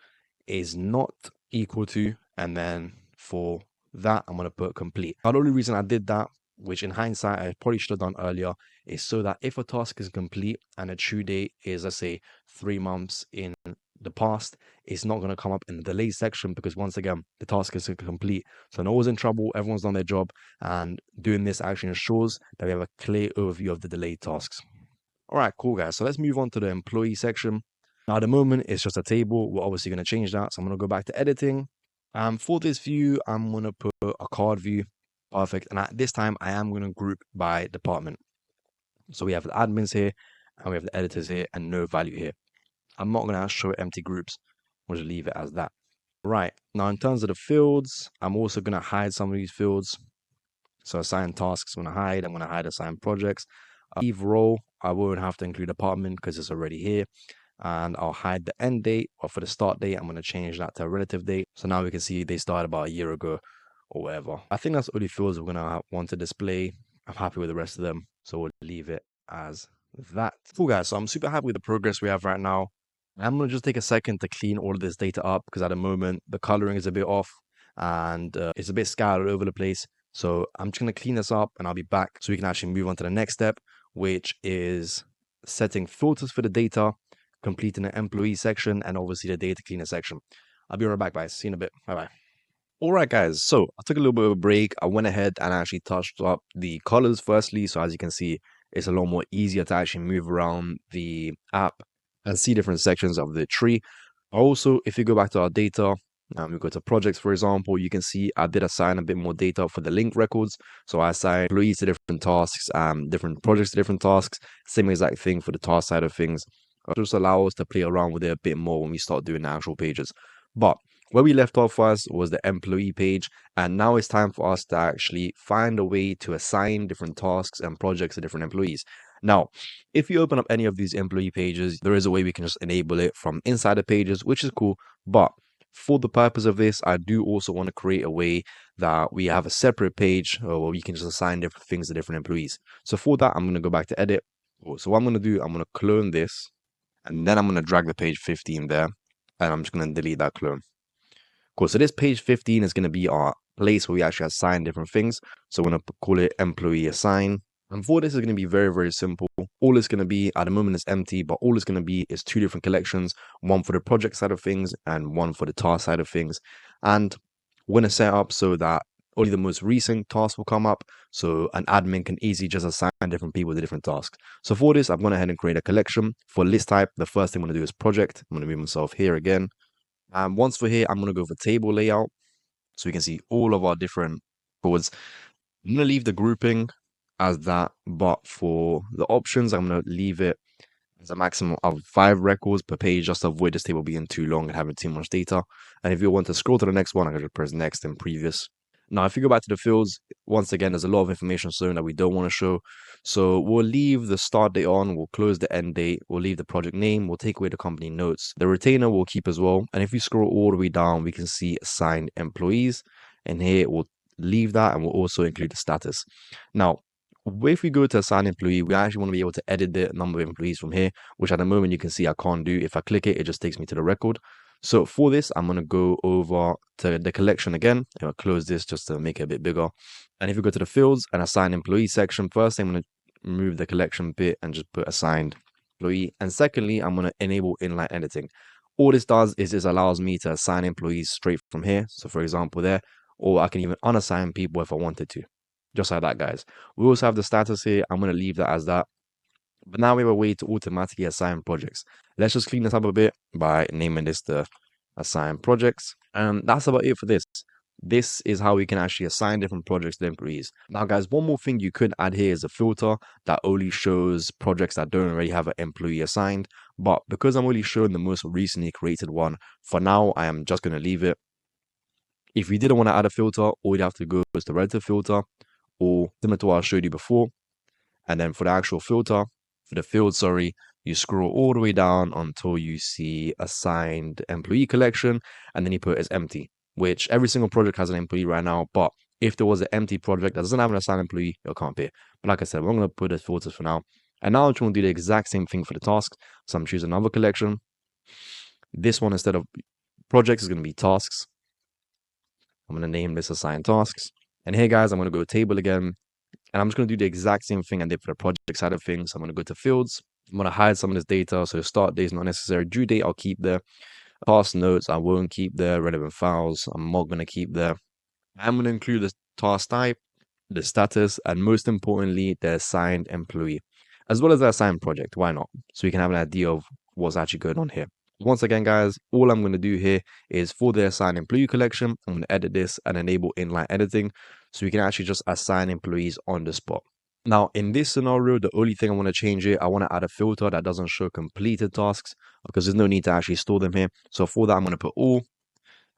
is not equal to, and then for that, I'm going to put complete. Now, the only reason I did that, which in hindsight, I probably should have done earlier, is so that if a task is complete and a true date is, let's say, 3 months in the past, it's not going to come up in the delay section because once again, the task is complete. So no one's in trouble, everyone's done their job, and doing this actually ensures that we have a clear overview of the delayed tasks. All right, cool, guys. So let's move on to the employee section. Now, at the moment, it's just a table. We're obviously going to change that. So I'm going to go back to editing. For this view, I'm going to put a card view. Perfect. And at this time, I am going to group by department. So we have the admins here, and we have the editors here, and no value here. I'm not going to show empty groups. We'll just leave it as that. Right. Now, in terms of the fields, I'm also going to hide some of these fields. So assign tasks, I'm going to hide. I'm going to hide assign projects. Leave role, I won't have to include department because it's already here. and I'll hide the end date, or for the start date, I'm going to change that to a relative date. So now we can see they started about a year ago or whatever. I think that's all the fields we're going to want to display. I'm happy with the rest of them, so we'll leave it as that. Cool, guys. So I'm super happy with the progress we have right now. I'm going to just take a second to clean all of this data up because at the moment the coloring is a bit off and it's a bit scattered all over the place. So I'm just going to clean this up and I'll be back so we can actually move on to the next step, which is setting filters for the data, completing the employee section, and obviously the data cleaner section. I'll be right back, guys. See you in a bit. Bye bye. All right, guys. So I took a little bit of a break. I went ahead and actually touched up the colors firstly. So as you can see, it's a lot more easier to actually move around the app and see different sections of the tree. Also, if you go back to our data, we go to projects, for example, you can see I did assign a bit more data for the link records. So I assign employees to different tasks, different projects to different tasks, same exact thing for the task side of things. It'll just allow us to play around with it a bit more when we start doing the actual pages. But where we left off first was the employee page, and now it's time for us to actually find a way to assign different tasks and projects to different employees. Now, if you open up any of these employee pages, there is a way we can just enable it from inside the pages, which is cool. But for the purpose of this, I do also want to create a way that we have a separate page where we can just assign different things to different employees. So for that, I'm going to go back to edit. So what I'm going to do, I'm going to clone this, and then I'm going to drag the page 15 there, and I'm just going to delete that clone. Cool. So this page 15 is going to be our place where we actually assign different things. So we're going to call it employee assign. And for this is going to be very, very simple. All it's going to be at the moment is empty, but all it's going to be is two different collections, one for the project side of things and one for the task side of things. And we're going to set up so that only the most recent tasks will come up. So an admin can easily just assign different people to different tasks. So for this, I've gone ahead and create a collection. For list type, the first thing I'm going to do is project. I'm going to move myself here again. Once for here, I'm going to go for table layout so we can see all of our different boards. I'm going to leave the grouping as that, but for the options, I'm going to leave it as a maximum of 5 records per page, just to avoid this table being too long and having too much data. And if you want to scroll to the next one, I can just press next and previous. Now, if you go back to the fields, once again, there's a lot of information shown that we don't want to show. So we'll leave the start date on, we'll close the end date, we'll leave the project name, we'll take away the company notes. The retainer we'll keep as well. And if you scroll all the way down, we can see assigned employees. And here we'll leave that and we'll also include the status. Now, if we go to assign employee, we actually want to be able to edit the number of employees from here, which at the moment you can see I can't do. If I click it, it just takes me to the record. So for this, I'm going to go over to the collection again. I'll close this just to make it a bit bigger. And if you go to the fields and assign employee section, first I'm going to remove the collection bit and just put assigned employee. And secondly, I'm going to enable inline editing. All this does is this allows me to assign employees straight from here. So for example there, or I can even unassign people if I wanted to. Just like that, guys. We also have the status here. I'm going to leave that as that. But now we have a way to automatically assign projects. Let's just clean this up a bit by naming this the assign projects. And that's about it for this. This is how we can actually assign different projects to employees. Now, guys, one more thing you could add here is a filter that only shows projects that don't already have an employee assigned. But because I'm only showing the most recently created one, for now, I am just going to leave it. If you didn't want to add a filter, all you have to go is the relative filter, or similar to what I showed you before. And then for the actual filter, for the field, sorry, you scroll all the way down until you see assigned employee collection, and then you put as empty, which every single project has an employee right now. But if there was an empty project that doesn't have an assigned employee, you can't pay. But like I said, we're going to put the filters for now. And now I'm trying to do the exact same thing for the tasks. So I'm choosing another collection. This one, instead of projects, is going to be tasks. I'm going to name this assigned tasks. And here, guys, I'm going to go table again. And I'm just going to do the exact same thing I did for the project side of things. I'm going to go to fields. I'm going to hide some of this data. So the start date is not necessary. Due date, I'll keep there. Task notes, I won't keep there. Relevant files, I'm not going to keep there. I'm going to include the task type, the status, and most importantly, the assigned employee, as well as the assigned project. Why not? So we can have an idea of what's actually going on here. Once again, guys, all I'm going to do here is for the assigned employee collection, I'm going to edit this and enable inline editing so we can actually just assign employees on the spot. Now, in this scenario, the only thing I want to change here, I want to add a filter that doesn't show completed tasks because there's no need to actually store them here. So for that, I'm going to put all.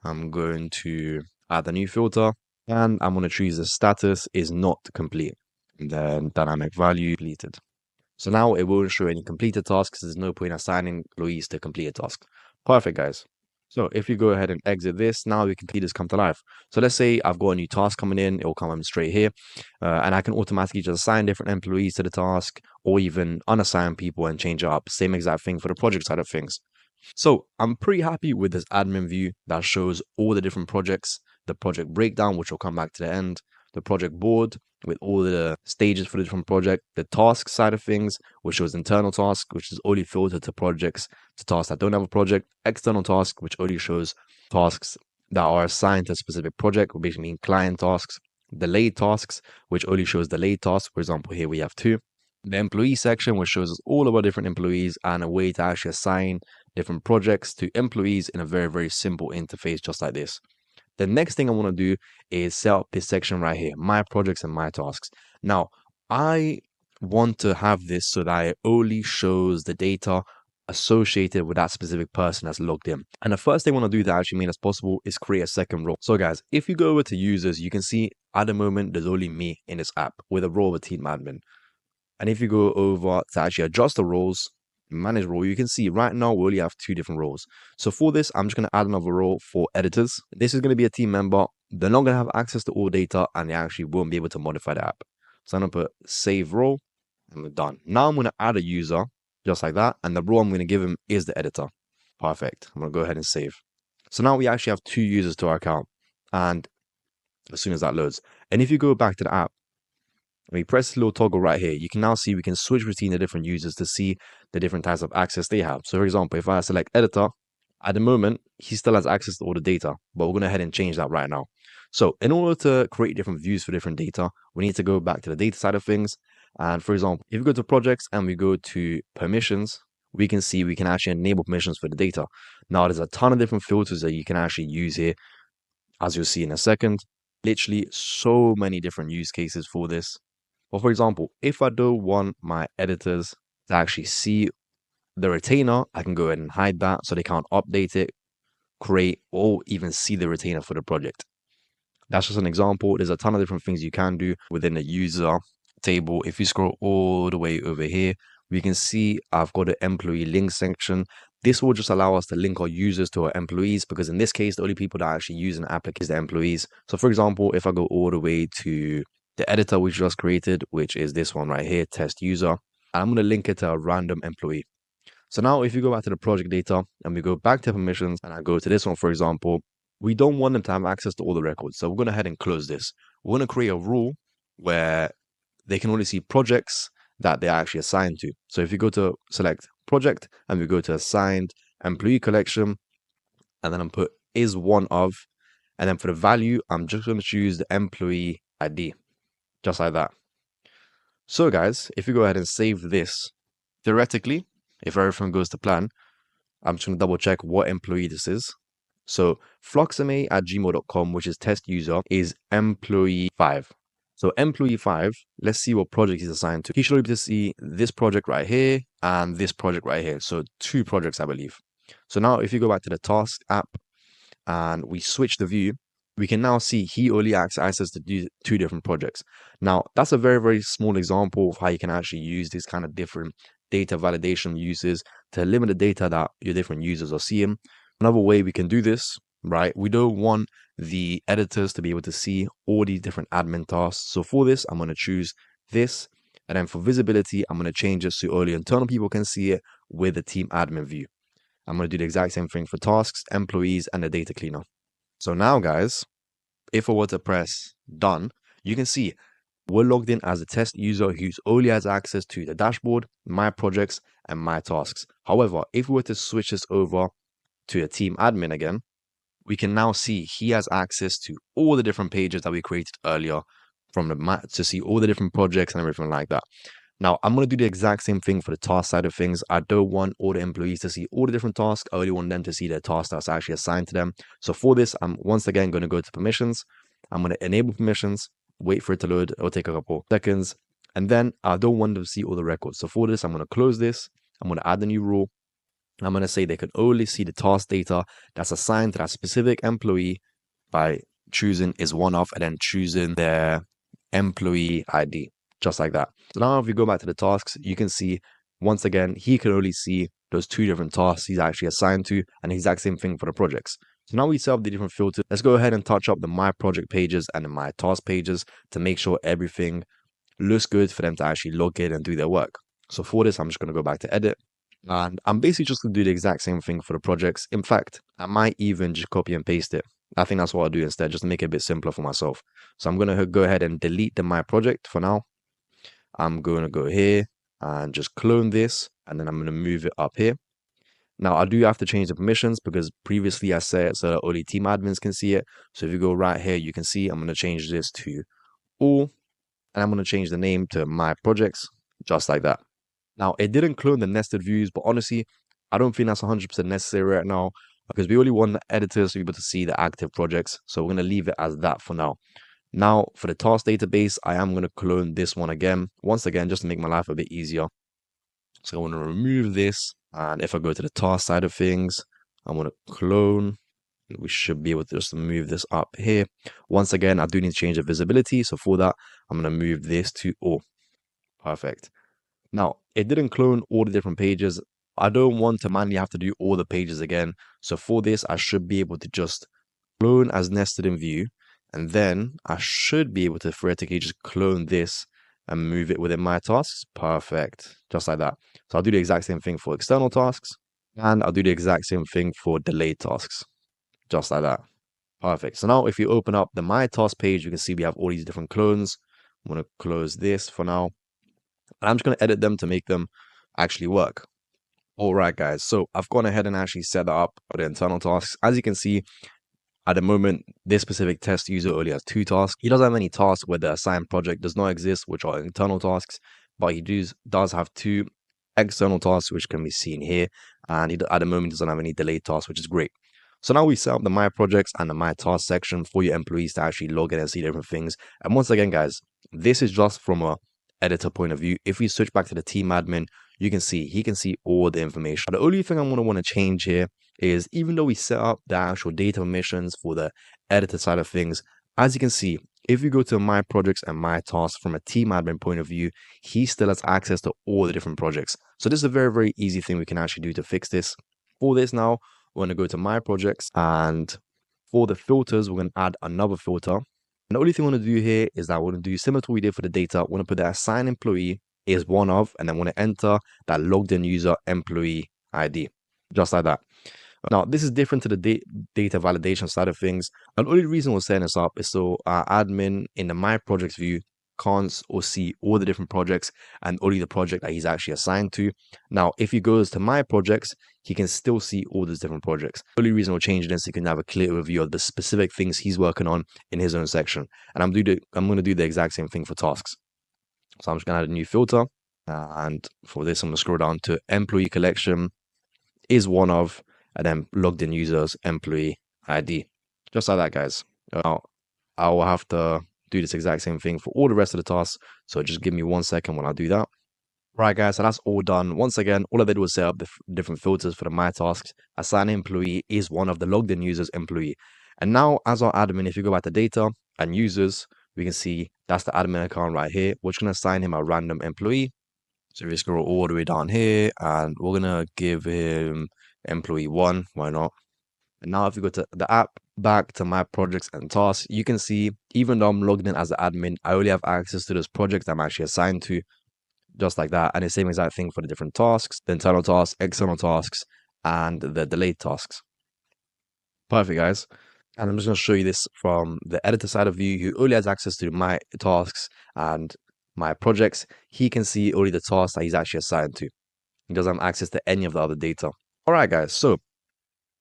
I'm going to add a new filter and I'm going to choose the status is not complete. And then dynamic value completed. So now it won't show any completed tasks. There's no point assigning employees to complete a task. Perfect, guys. So if you go ahead and exit this, now we can see this come to life. So let's say I've got a new task coming in, it will come in straight here, and I can automatically just assign different employees to the task or even unassign people and change it up. Same exact thing for the project side of things. So I'm pretty happy with this admin view that shows all the different projects, the project breakdown, which will come back to the end, the project board with all the stages for the different project, the task side of things, which shows internal task, which is only filtered to projects, to tasks that don't have a project, external task, which only shows tasks that are assigned to a specific project, which basically mean client tasks, delayed tasks, which only shows delayed tasks. For example, here we have two. The employee section, which shows us all of our different employees and a way to actually assign different projects to employees in a very, very simple interface, just like this. The next thing I want to do is set up this section right here, my projects and my tasks. Now, I want to have this so that it only shows the data associated with that specific person that's logged in. And the first thing I want to do to actually make this possible is create a second role. So guys, if you go over to users, you can see at the moment, there's only me in this app with a role of a team admin. And if you go over to actually adjust the roles, manage role, you can see right now we only have two different roles. So for this, I'm just going to add another role for editors. This is going to be a team member. They're not going to have access to all data and they actually won't be able to modify the app. So I'm going to put save role and we're done. Now I'm going to add a user just like that. And the role I'm going to give him is the editor. Perfect. I'm going to go ahead and save. So now we actually have two users to our account. And as soon as that loads, and if you go back to the app, we press this little toggle right here, you can now see we can switch between the different users to see the different types of access they have. So for example, if I select editor, at the moment, he still has access to all the data, but we're going to head and change that right now. So in order to create different views for different data, we need to go back to the data side of things. And for example, if we go to projects and we go to permissions, we can see we can actually enable permissions for the data. Now there's a ton of different filters that you can actually use here, as you'll see in a second. Literally so many different use cases for this. Well, for example, if I don't want my editors to actually see the retainer, I can go ahead and hide that so they can't update it, create, or even see the retainer for the project. That's just an example. There's a ton of different things you can do within the user table. If you scroll all the way over here, we can see I've got an employee link section. This will just allow us to link our users to our employees, because in this case, the only people that actually use an app is the employees. So for example, if I go all the way to the editor we just created, which is this one right here, test user, and I'm going to link it to a random employee. So now if you go back to the project data and we go back to permissions and I go to this one, for example, we don't want them to have access to all the records. So we're going to head and close this. We're going to create a rule where they can only see projects that they're actually assigned to. So if you go to select project and we go to assigned employee collection, and then I'm put is one of, and then for the value, I'm just going to choose the employee ID, just like that. So guys, if you go ahead and save this, theoretically, if everything goes to plan, I'm just going to double check what employee this is. So Fluxomate at gmail.com, which is test user, is employee 5. So employee 5, let's see what project he's assigned to. He should be able to see this project right here and this project right here. So 2 projects, I believe. So now if you go back to the task app and we switch the view, we can now see he only has access to do 2 different projects. Now, that's a very, very small example of how you can actually use these kind of different data validation uses to limit the data that your different users are seeing. Another way we can do this, right? We don't want the editors to be able to see all these different admin tasks. So for this, I'm going to choose this. And then for visibility, I'm going to change it so only internal people can see it with the team admin view. I'm going to do the exact same thing for tasks, employees, and the data cleaner. So now, guys, if I were to press done, you can see we're logged in as a test user who only has access to the dashboard, my projects, and my tasks. However, if we were to switch this over to a team admin again, we can now see he has access to all the different pages that we created earlier from the map to see all the different projects and everything like that. Now, I'm going to do the exact same thing for the task side of things. I don't want all the employees to see all the different tasks. I only want them to see the task that's actually assigned to them. So for this, I'm once again going to go to permissions. I'm going to enable permissions, wait for it to load. It'll take a couple seconds. And then I don't want them to see all the records. So for this, I'm going to close this. I'm going to add a new rule. I'm going to say they can only see the task data that's assigned to that specific employee by choosing is one of and then choosing their employee ID. just like that. So now if we go back to the tasks, you can see, once again, he can only see those two different tasks he's actually assigned to, and the exact same thing for the projects. So now we set up the different filters. Let's go ahead and touch up the My Project pages and the My Task pages to make sure everything looks good for them to actually log in and do their work. So for this, I'm just going to go back to edit. And I'm basically just going to do the exact same thing for the projects. In fact, I might even just copy and paste it. I think that's what I'll do instead, just to make it a bit simpler for myself. So I'm going to go ahead and delete the My Project for now. I'm going to go here and just clone this, and then I'm going to move it up here. Now, I do have to change the permissions because previously I said so that only team admins can see it. So if you go right here, you can see I'm going to change this to all, and I'm going to change the name to My Projects, just like that. Now, it didn't clone the nested views, but honestly, I don't think that's 100% necessary right now because we only want the editors to be able to see the active projects. So we're going to leave it as that for now. Now, for the task database, I am going to clone this one again, once again, just to make my life a bit easier. So I want to remove this. And if I go to the task side of things, I want to clone. We should be able to just move this up here. Once again, I do need to change the visibility. So for that, I'm going to move this to all. Perfect. Now, it didn't clone all the different pages. I don't want to manually have to do all the pages again. So for this, I should be able to just clone as nested in view. And then I should be able to theoretically just clone this and move it within my tasks. Perfect. Just like that. So I'll do the exact same thing for external tasks. And I'll do the exact same thing for delayed tasks. Just like that. Perfect. So now if you open up the My Task page, you can see we have all these different clones. I'm going to close this for now. And I'm just going to edit them to make them actually work. All right, guys. So I've gone ahead and actually set that up for the internal tasks. As you can see, at the moment, this specific test user only has 2 tasks. He doesn't have any tasks where the assigned project does not exist, which are internal tasks, but he does have 2 external tasks, which can be seen here. And he, at the moment, doesn't have any delayed tasks, which is great. So now we set up the My Projects and the My Task section for your employees to actually log in and see different things. And once again, guys, this is just from a editor point of view. If we switch back to the team admin, you can see he can see all the information. The only thing I'm going to want to change here is, even though we set up the actual data permissions for the editor side of things, as you can see, if you go to My Projects and My Tasks from a team admin point of view, he still has access to all the different projects. So this is a very, very easy thing we can actually do to fix this. For this now, we're going to go to My Projects, and for the filters, we're going to add another filter. And the only thing I want to do here is that we're going to do similar to what we did for the data. We're going to put the assigned employee is one of, and then want to enter that logged in user employee ID, just like that. Now, this is different to the data validation side of things. And the only reason we're setting this up is so our admin in the My Projects view can't or see all the different projects and only the project that he's actually assigned to. Now, if he goes to My Projects, he can still see all those different projects. The only reason we're changing this is so he can have a clear overview of the specific things he's working on in his own section. And I'm going to do the exact same thing for tasks. So I'm just going to add a new filter. And for this, I'm going to scroll down to employee collection is one of, and then logged in users employee ID. Just like that, guys. Now, I will have to do this exact same thing for all the rest of the tasks. So just give me 1 second when I do that. Right, guys, so that's all done. Once again, all I did was set up the different filters for the My Tasks. Assign employee is one of the logged in users employee. And now, as our admin, if you go back to data and users, we can see that's the admin account right here. We're just going to assign him a random employee. So if we scroll all the way down here, and we're going to give him employee 1. Why not? And now if you go to the app, back to My Projects and Tasks, you can see, even though I'm logged in as the admin, I only have access to those projects I'm actually assigned to, just like that. And the same exact thing for the different tasks, the internal tasks, external tasks, and the delayed tasks. Perfect, guys. And I'm just going to show you this from the editor side of view, who only has access to My Tasks and My Projects. He can see only the tasks that he's actually assigned to. He doesn't have access to any of the other data. All right, guys. So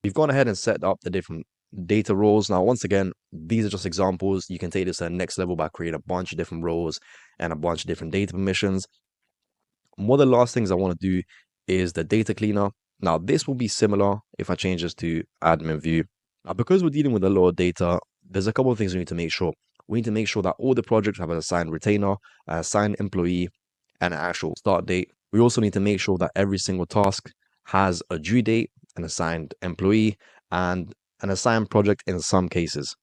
we've gone ahead and set up the different data roles. Now, once again, these are just examples. You can take this to the next level by creating a bunch of different roles and a bunch of different data permissions. One of the last things I want to do is the data cleaner. Now, this will be similar if I change this to admin view. Now, because we're dealing with a lot of data, there's a couple of things we need to make sure. We need to make sure that all the projects have an assigned retainer, an assigned employee, and an actual start date. We also need to make sure that every single task has a due date, an assigned employee, and an assigned project in some cases.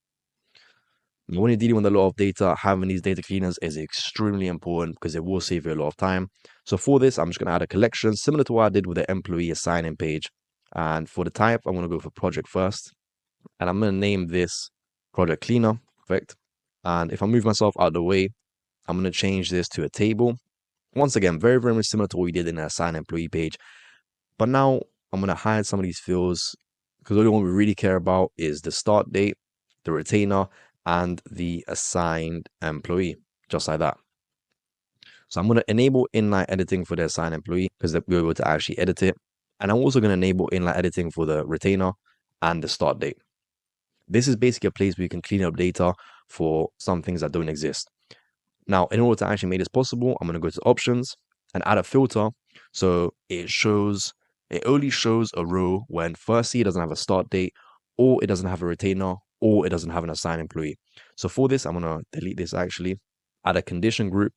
And when you're dealing with a lot of data, having these data cleaners is extremely important because it will save you a lot of time. So for this, I'm just going to add a collection similar to what I did with the employee assigning page. And for the type, I'm going to go for project first. And I'm going to name this project cleaner. Perfect. And if I move myself out of the way, I'm going to change this to a table. Once again, very, very similar to what we did in the assign employee page. But now I'm going to hide some of these fields because the only one we really care about is the start date, the retainer, and the assigned employee, just like that. So I'm going to enable inline editing for the assigned employee because we're able to actually edit it. And I'm also going to enable inline editing for the retainer and the start date. This is basically a place where you can clean up data for some things that don't exist. Now, in order to actually make this possible, I'm going to go to options and add a filter. So it only shows a row when firstly it doesn't have a start date, or it doesn't have a retainer, or it doesn't have an assigned employee. So for this, I'm going to delete this actually, add a condition group.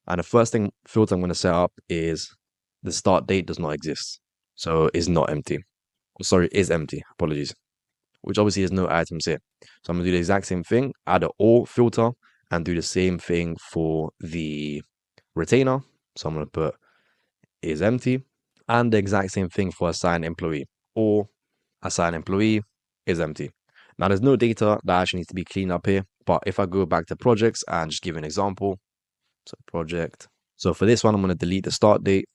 And the first thing filter I'm going to set up is the start date does not exist. So it's not empty. Sorry, is empty. Apologies. Which obviously has no items here. So I'm going to do the exact same thing, add an or filter, and do the same thing for the retainer. So I'm going to put is empty, and the exact same thing for assign employee, or assign employee is empty. Now there's no data that actually needs to be cleaned up here, but if I go back to projects and just give an example, so project. So for this one, I'm going to delete the start date.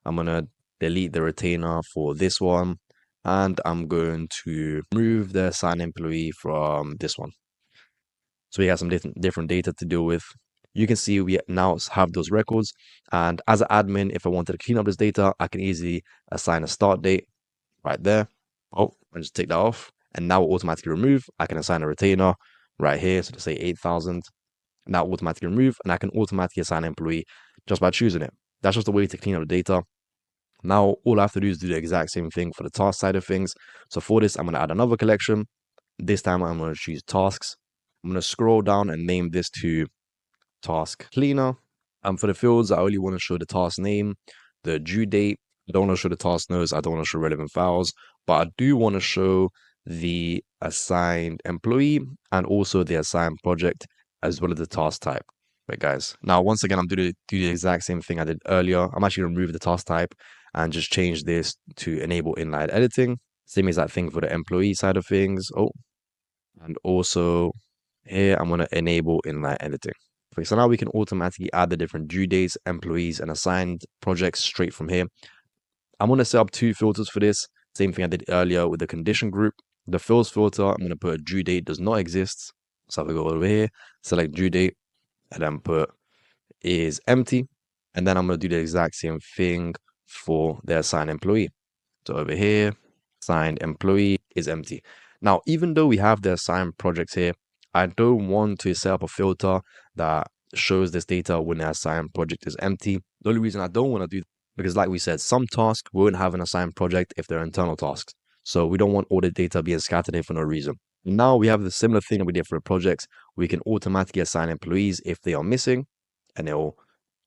I'm going to delete the retainer for this one, and I'm going to remove the assign employee from this one. So we have some different data to deal with. You can see we now have those records. And as an admin, if I wanted to clean up this data, I can easily assign a start date right there. Oh, and just take that off. And now automatically remove. I can assign a retainer right here. So to say 8,000. Now automatically remove. And I can automatically assign an employee just by choosing it. That's just a way to clean up the data. Now, all I have to do is do the exact same thing for the task side of things. So for this, I'm going to add another collection. This time I'm going to choose tasks. I'm going to scroll down and name this to task cleaner. And for the fields, I only want to show the task name, the due date. I don't want to show the task notes. I don't want to show relevant files, but I do want to show the assigned employee and also the assigned project as well as the task type. Right, guys. Now, once again, I'm doing the exact same thing I did earlier. I'm actually going to remove the task type and just change this to enable inline editing. Same exact thing for the employee side of things. Oh, and also here, I'm going to enable inline editing. Okay, so now we can automatically add the different due dates, employees, and assigned projects straight from here. I'm going to set up two filters for this. Same thing I did earlier with the condition group. The fields filter, I'm going to put due date does not exist. So if I go over here, select due date, and then put is empty. And then I'm going to do the exact same thing for the assigned employee. So over here, assigned employee is empty. Now, even though we have the assigned projects here, I don't want to set up a filter that shows this data when the assigned project is empty. The only reason I don't want to do because like we said, some tasks won't have an assigned project if they're internal tasks. So we don't want all the data being scattered here for no reason. Now we have the similar thing that we did for the projects. We can automatically assign employees if they are missing, and they'll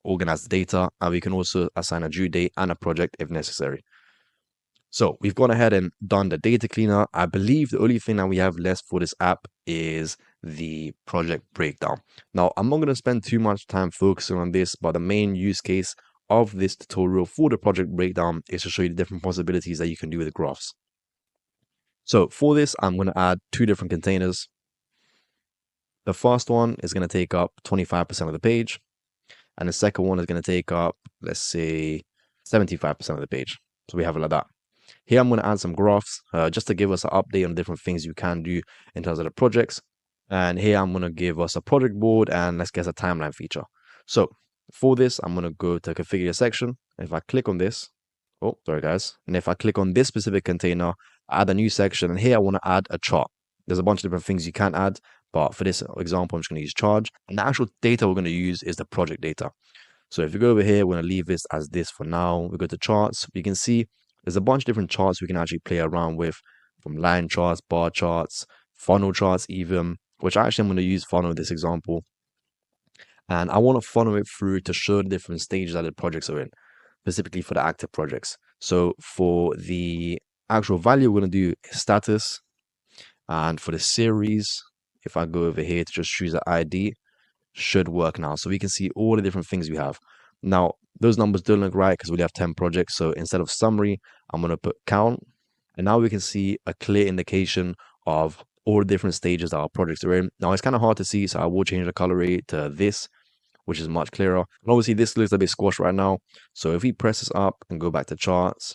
organize the data. And we can also assign a due date and a project if necessary. So we've gone ahead and done the data cleaner. I believe the only thing that we have left for this app is the project breakdown. Now, I'm not going to spend too much time focusing on this, but the main use case of this tutorial for the project breakdown is to show you the different possibilities that you can do with graphs. So for this, I'm going to add two different containers. The first one is going to take up 25% of the page, and the second one is going to take up, let's say, 75% of the page. So we have it like that. Here, I'm going to add some graphs just to give us an update on different things you can do in terms of the projects. And here, I'm going to give us a project board and let's get a timeline feature. So for this, I'm going to go to configure section. If I click on this, oh, sorry guys. And if I click on this specific container, add a new section. And here I want to add a chart. There's a bunch of different things you can add, but for this example, I'm just going to use charge. And the actual data we're going to use is the project data. So if you go over here, we're going to leave this as this for now. We go to charts. We can see there's a bunch of different charts we can actually play around with, from line charts, bar charts, funnel charts even, which actually I'm going to use funnel in this example. And I want to funnel it through to show the different stages that the projects are in, specifically for the active projects. So for the actual value, we're going to do status. And for the series, if I go over here to just choose an ID, should work now. So we can see all the different things we have. Now, those numbers don't look right because we only have 10 projects. So instead of summary, I'm going to put count. And now we can see a clear indication of all the different stages that our projects are in. Now, it's kind of hard to see, so I will change the color rate to this, which is much clearer. And obviously, this looks a bit squashed right now. So if we press this up and go back to charts,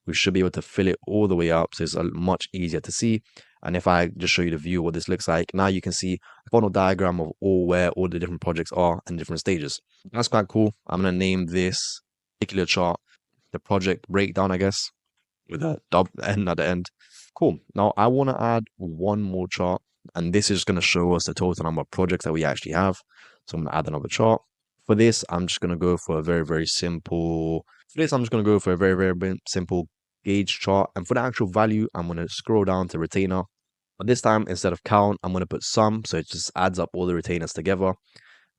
we should be able to fill it all the way up, so it's much easier to see. And if I just show you the view of what this looks like, now you can see a funnel diagram of where all the different projects are and different stages. That's quite cool. I'm going to name this particular chart the project breakdown, I guess, with a double N at the end. Cool. Now I want to add one more chart, and this is going to show us the total number of projects that we actually have. So I'm going to add another chart. For this, I'm just going to go for a very simple gauge chart. And for the actual value, I'm going to scroll down to retainer. But this time, instead of count, I'm going to put sum. So it just adds up all the retainers together.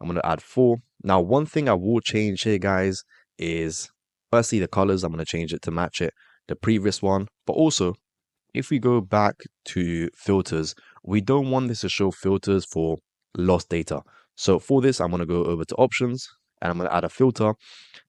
I'm going to add 4. Now, one thing I will change here, guys, is firstly the colors. I'm going to change it to match the previous one. But also, if we go back to filters, we don't want this to show filters for lost data. So for this, I'm going to go over to options and I'm going to add a filter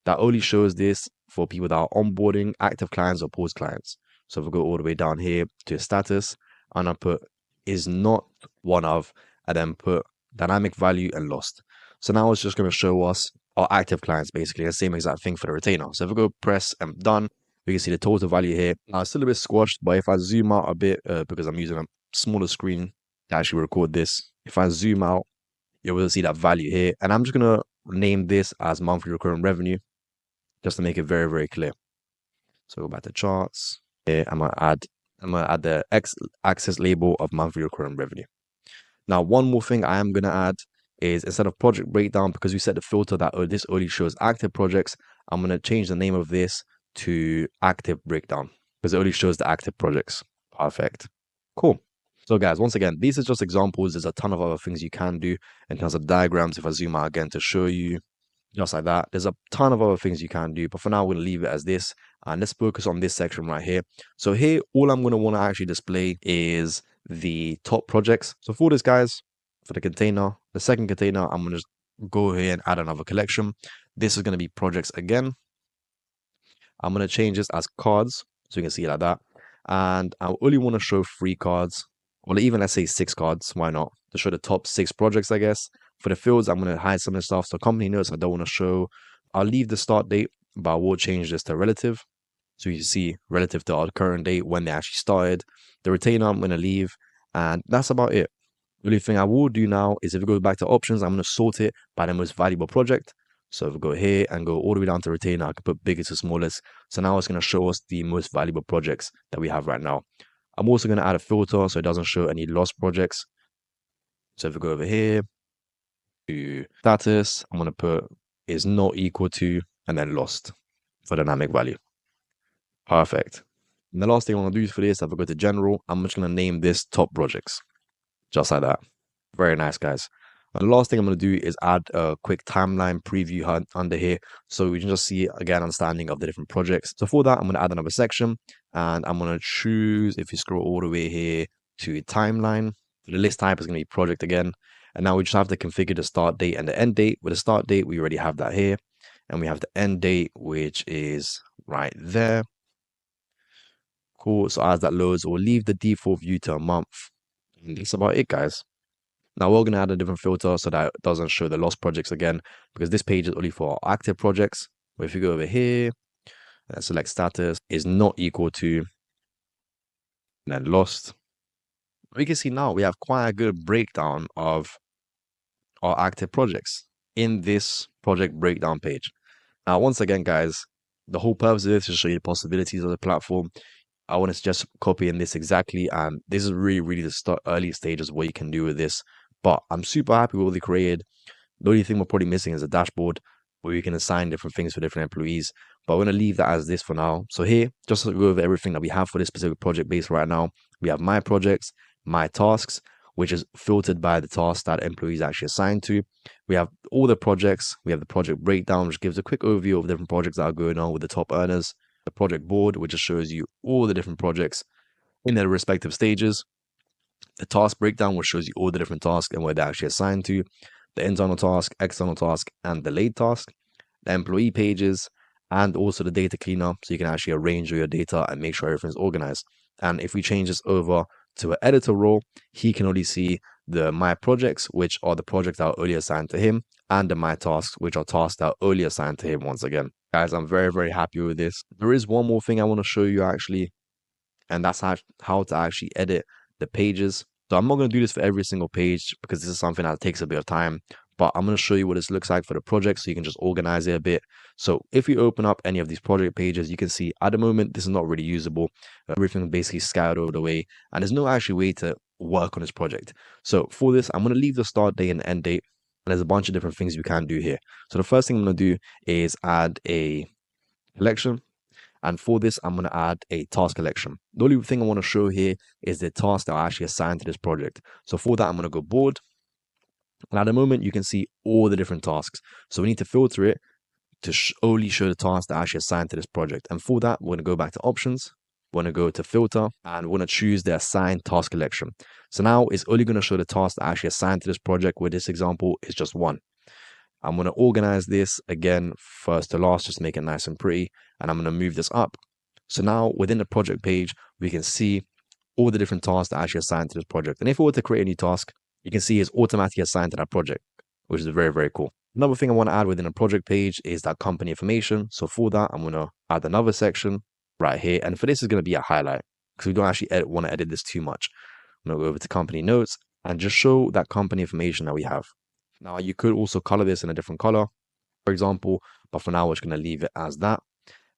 that only shows this for people that are onboarding active clients or paused clients. So if we go all the way down here to status and I put is not one of, and then put dynamic value and lost. So now it's just going to show us our active clients, basically the same exact thing for the retainer. So if we go press and done, we can see the total value here. Now it's still a bit squashed, but if I zoom out a bit, because I'm using a smaller screen to actually record this, if I zoom out, you'll be able to see that value here. And I'm just going to name this as monthly recurring revenue, just to make it very clear. So go back to charts. Here, I'm gonna add the access label of monthly recurring revenue. Now, one more thing I am gonna add is instead of project breakdown, because we set the filter that this only shows active projects, I'm gonna change the name of this to active breakdown because it only shows the active projects. Perfect. Cool. So guys, once again, these are just examples. There's a ton of other things you can do in terms of diagrams. If I zoom out again to show you, just like that. There's a ton of other things you can do, but for now, we're going to leave it as this. And let's focus on this section right here. So here, all I'm going to want to actually display is the top projects. So for this, guys, for the container, the second container, I'm going to just go here and add another collection. This is going to be projects again. I'm going to change this as cards, so you can see it like that. And I only want to show 3 cards, or even let's say 6 cards. Why not? To show the top 6 projects, I guess. For the fields, I'm going to hide some of the stuff. So company notes, I don't want to show. I'll leave the start date, but I will change this to relative. So you see relative to our current date when they actually started. The retainer, I'm going to leave. And that's about it. The only thing I will do now is if we go back to options, I'm going to sort it by the most valuable project. So if we go here and go all the way down to retainer, I can put biggest to smallest. So now it's going to show us the most valuable projects that we have right now. I'm also going to add a filter so it doesn't show any lost projects. So if we go over here to status, I'm going to put is not equal to and then lost for dynamic value. Perfect. And the last thing I want to do for this, if I go to general, I'm just going to name this top projects. Just like that. Very nice, guys. And the last thing I'm going to do is add a quick timeline preview under here so we can just see, again, understanding of the different projects. So for that, I'm going to add another section and I'm going to choose, if you scroll all the way here to timeline, the list type is going to be project again. And now we just have to configure the start date and the end date. With the start date, we already have that here. And we have the end date, which is right there. Cool. So as that loads, we'll leave the default view to a month. And that's about it, guys. Now we're going to add a different filter so that it doesn't show the lost projects again, because this page is only for active projects. But if you go over here and select status is not equal to and then lost, we can see now we have quite a good breakdown of our active projects in this project breakdown page. Now, once again, guys, the whole purpose of this is to show you the possibilities of the platform. I want to suggest copying this exactly, and this is really the early stages of what you can do with this. But I'm super happy with what they created. The only thing we're probably missing is a dashboard where you can assign different things for different employees. But we're going to leave that as this for now. So here, just to go over everything that we have for this specific project base right now, we have my projects, my tasks, which is filtered by the tasks that employees actually assigned to. We have all the projects. We have the project breakdown, which gives a quick overview of different projects that are going on with the top earners. The project board, which just shows you all the different projects in their respective stages. The task breakdown, which shows you all the different tasks and where they're actually assigned to, the internal task, external task, and the late task, the employee pages, and also the data cleaner, so you can actually arrange your data and make sure everything's organized. And if we change this over to an editor role, he can only see the my projects, which are the projects that are only assigned to him, and the my tasks, which are tasks that are only assigned to him once again. Guys, I'm very, very happy with this. There is one more thing I want to show you actually, and that's how to actually edit the pages. So I'm not going to do this for every single page because this is something that takes a bit of time, but I'm going to show you what this looks like for the project so you can just organize it a bit. So if you open up any of these project pages, you can see at the moment, this is not really usable. Everything basically scattered over the way, and there's no actual way to work on this project. So for this, I'm going to leave the start date and end date. And there's a bunch of different things you can do here. So the first thing I'm going to do is add a collection. And for this, I'm going to add a task collection. The only thing I want to show here is the tasks that are actually assigned to this project. So for that, I'm going to go board. And at the moment, you can see all the different tasks. So we need to filter it to only show the tasks that are actually assigned to this project. And for that, we're going to go back to options. We're going to go to filter and we're going to choose the assigned task collection. So now it's only going to show the tasks that are actually assigned to this project, where this example is just one. I'm going to organize this again first to last, just make it nice and pretty. And I'm going to move this up. So now within the project page, we can see all the different tasks that are actually assigned to this project. And if we were to create a new task, you can see it's automatically assigned to that project, which is very, very cool. Another thing I want to add within a project page is that company information. So for that, I'm going to add another section right here. And for this is going to be a highlight because we don't actually want to edit this too much. I'm going to go over to company notes and just show that company information that we have. Now, you could also color this in a different color, for example, but for now, we're just going to leave it as that.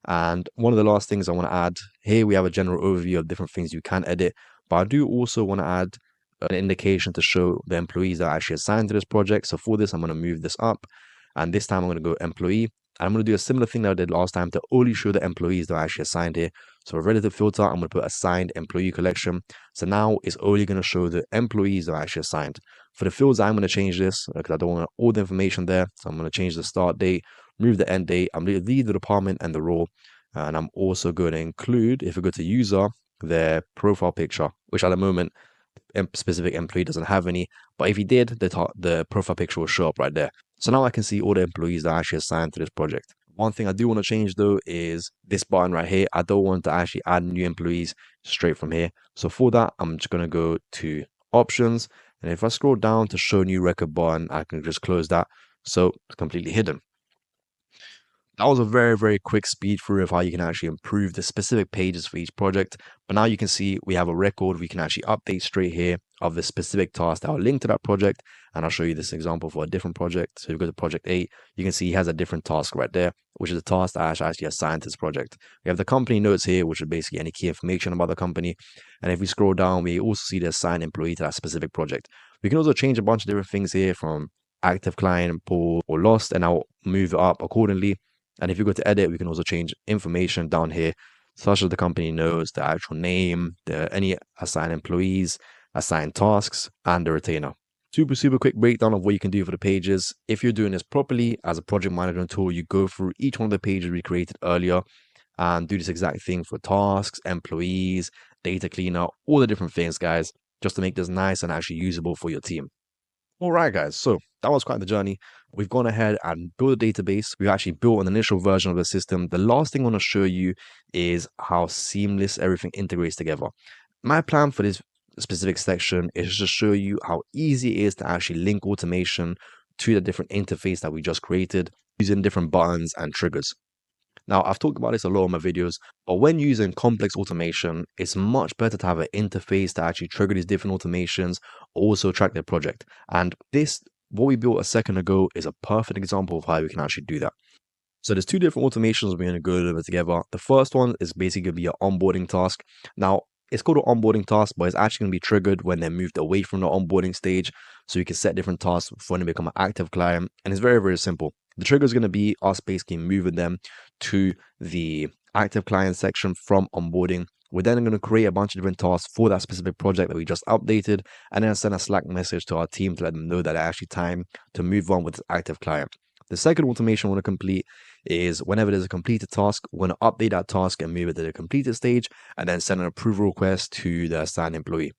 And one of the last things I want to add here, we have a general overview of different things you can edit, but I do also want to add an indication to show the employees that are actually assigned to this project. So for this, I'm going to move this up, and this time I'm going to go employee. I'm going to do a similar thing that I did last time to only show the employees that are actually assigned here. So a relative filter, I'm going to put assigned employee collection. So now it's only going to show the employees that are actually assigned. For the fields, I'm going to change this because I don't want all the information there. So I'm going to change the start date, move the end date. I'm going to leave the department and the role. And I'm also going to include, if we go to user, their profile picture, which at the moment, specific employee doesn't have any, but if he did, the profile picture will show up right there. So now I can see all the employees that are actually assigned to this project. One thing I do want to change though is this button right here. I don't want to actually add new employees straight from here. So for that, I'm just going to go to options. And if I scroll down to show new record button, I can just close that. So it's completely hidden. That was a very, very quick speed through of how you can actually improve the specific pages for each project. But now you can see we have a record we can actually update straight here of the specific tasks that are linked to that project. And I'll show you this example for a different project. So if you go to project 8, you can see he has a different task right there, which is a task that I actually assigned to this project. We have the company notes here, which are basically any key information about the company. And if we scroll down, we also see the assigned employee to that specific project. We can also change a bunch of different things here from active client, pool, or lost, and I'll move it up accordingly. And if you go to edit, we can also change information down here, such as the company notes, the actual name, any assigned employees, assigned tasks, and the retainer. Super, super quick breakdown of what you can do for the pages. If you're doing this properly as a project management tool, you go through each one of the pages we created earlier and do this exact thing for tasks, employees, data cleaner, all the different things, guys, just to make this nice and actually usable for your team. All right, guys, so that was quite the journey. We've gone ahead and built a database. We've actually built an initial version of the system. The last thing I want to show you is how seamless everything integrates together. My plan for this specific section is just to show you how easy it is to actually link automation to the different interface that we just created using different buttons and triggers. Now, I've talked about this a lot in my videos, but when using complex automation, it's much better to have an interface to actually trigger these different automations, also track their project. And this, what we built a second ago, is a perfect example of how we can actually do that. So there's two different automations we're going to go over together. The first one is basically going to be an onboarding task. Now, it's called an onboarding task, but it's actually going to be triggered when they're moved away from the onboarding stage. So you can set different tasks for when they become an active client. And it's very, very simple. The trigger is going to be us basically moving them to the active client section from onboarding. We're then going to create a bunch of different tasks for that specific project that we just updated, and then send a Slack message to our team to let them know that it's actually time to move on with this active client. The second automation we want to complete is whenever there's a completed task, we're going to update that task and move it to the completed stage, and then send an approval request to the assigned employee.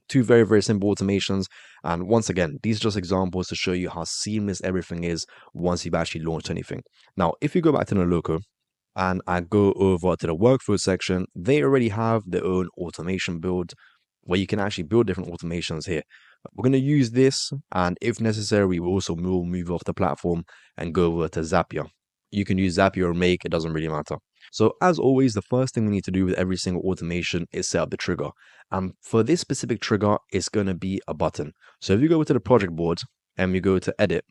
Two very, very simple automations. And once again, these are just examples to show you how seamless everything is once you've actually launched anything. Now, if you go back to the loco and I go over to the workflow section, they already have their own automation build where you can actually build different automations here. We're going to use this, and if necessary, we will also move off the platform and go over to Zapier. You can use Zapier or Make, it doesn't really matter. So as always, the first thing we need to do with every single automation is set up the trigger. And for this specific trigger, it's going to be a button. So if you go to the project board and we go to edit,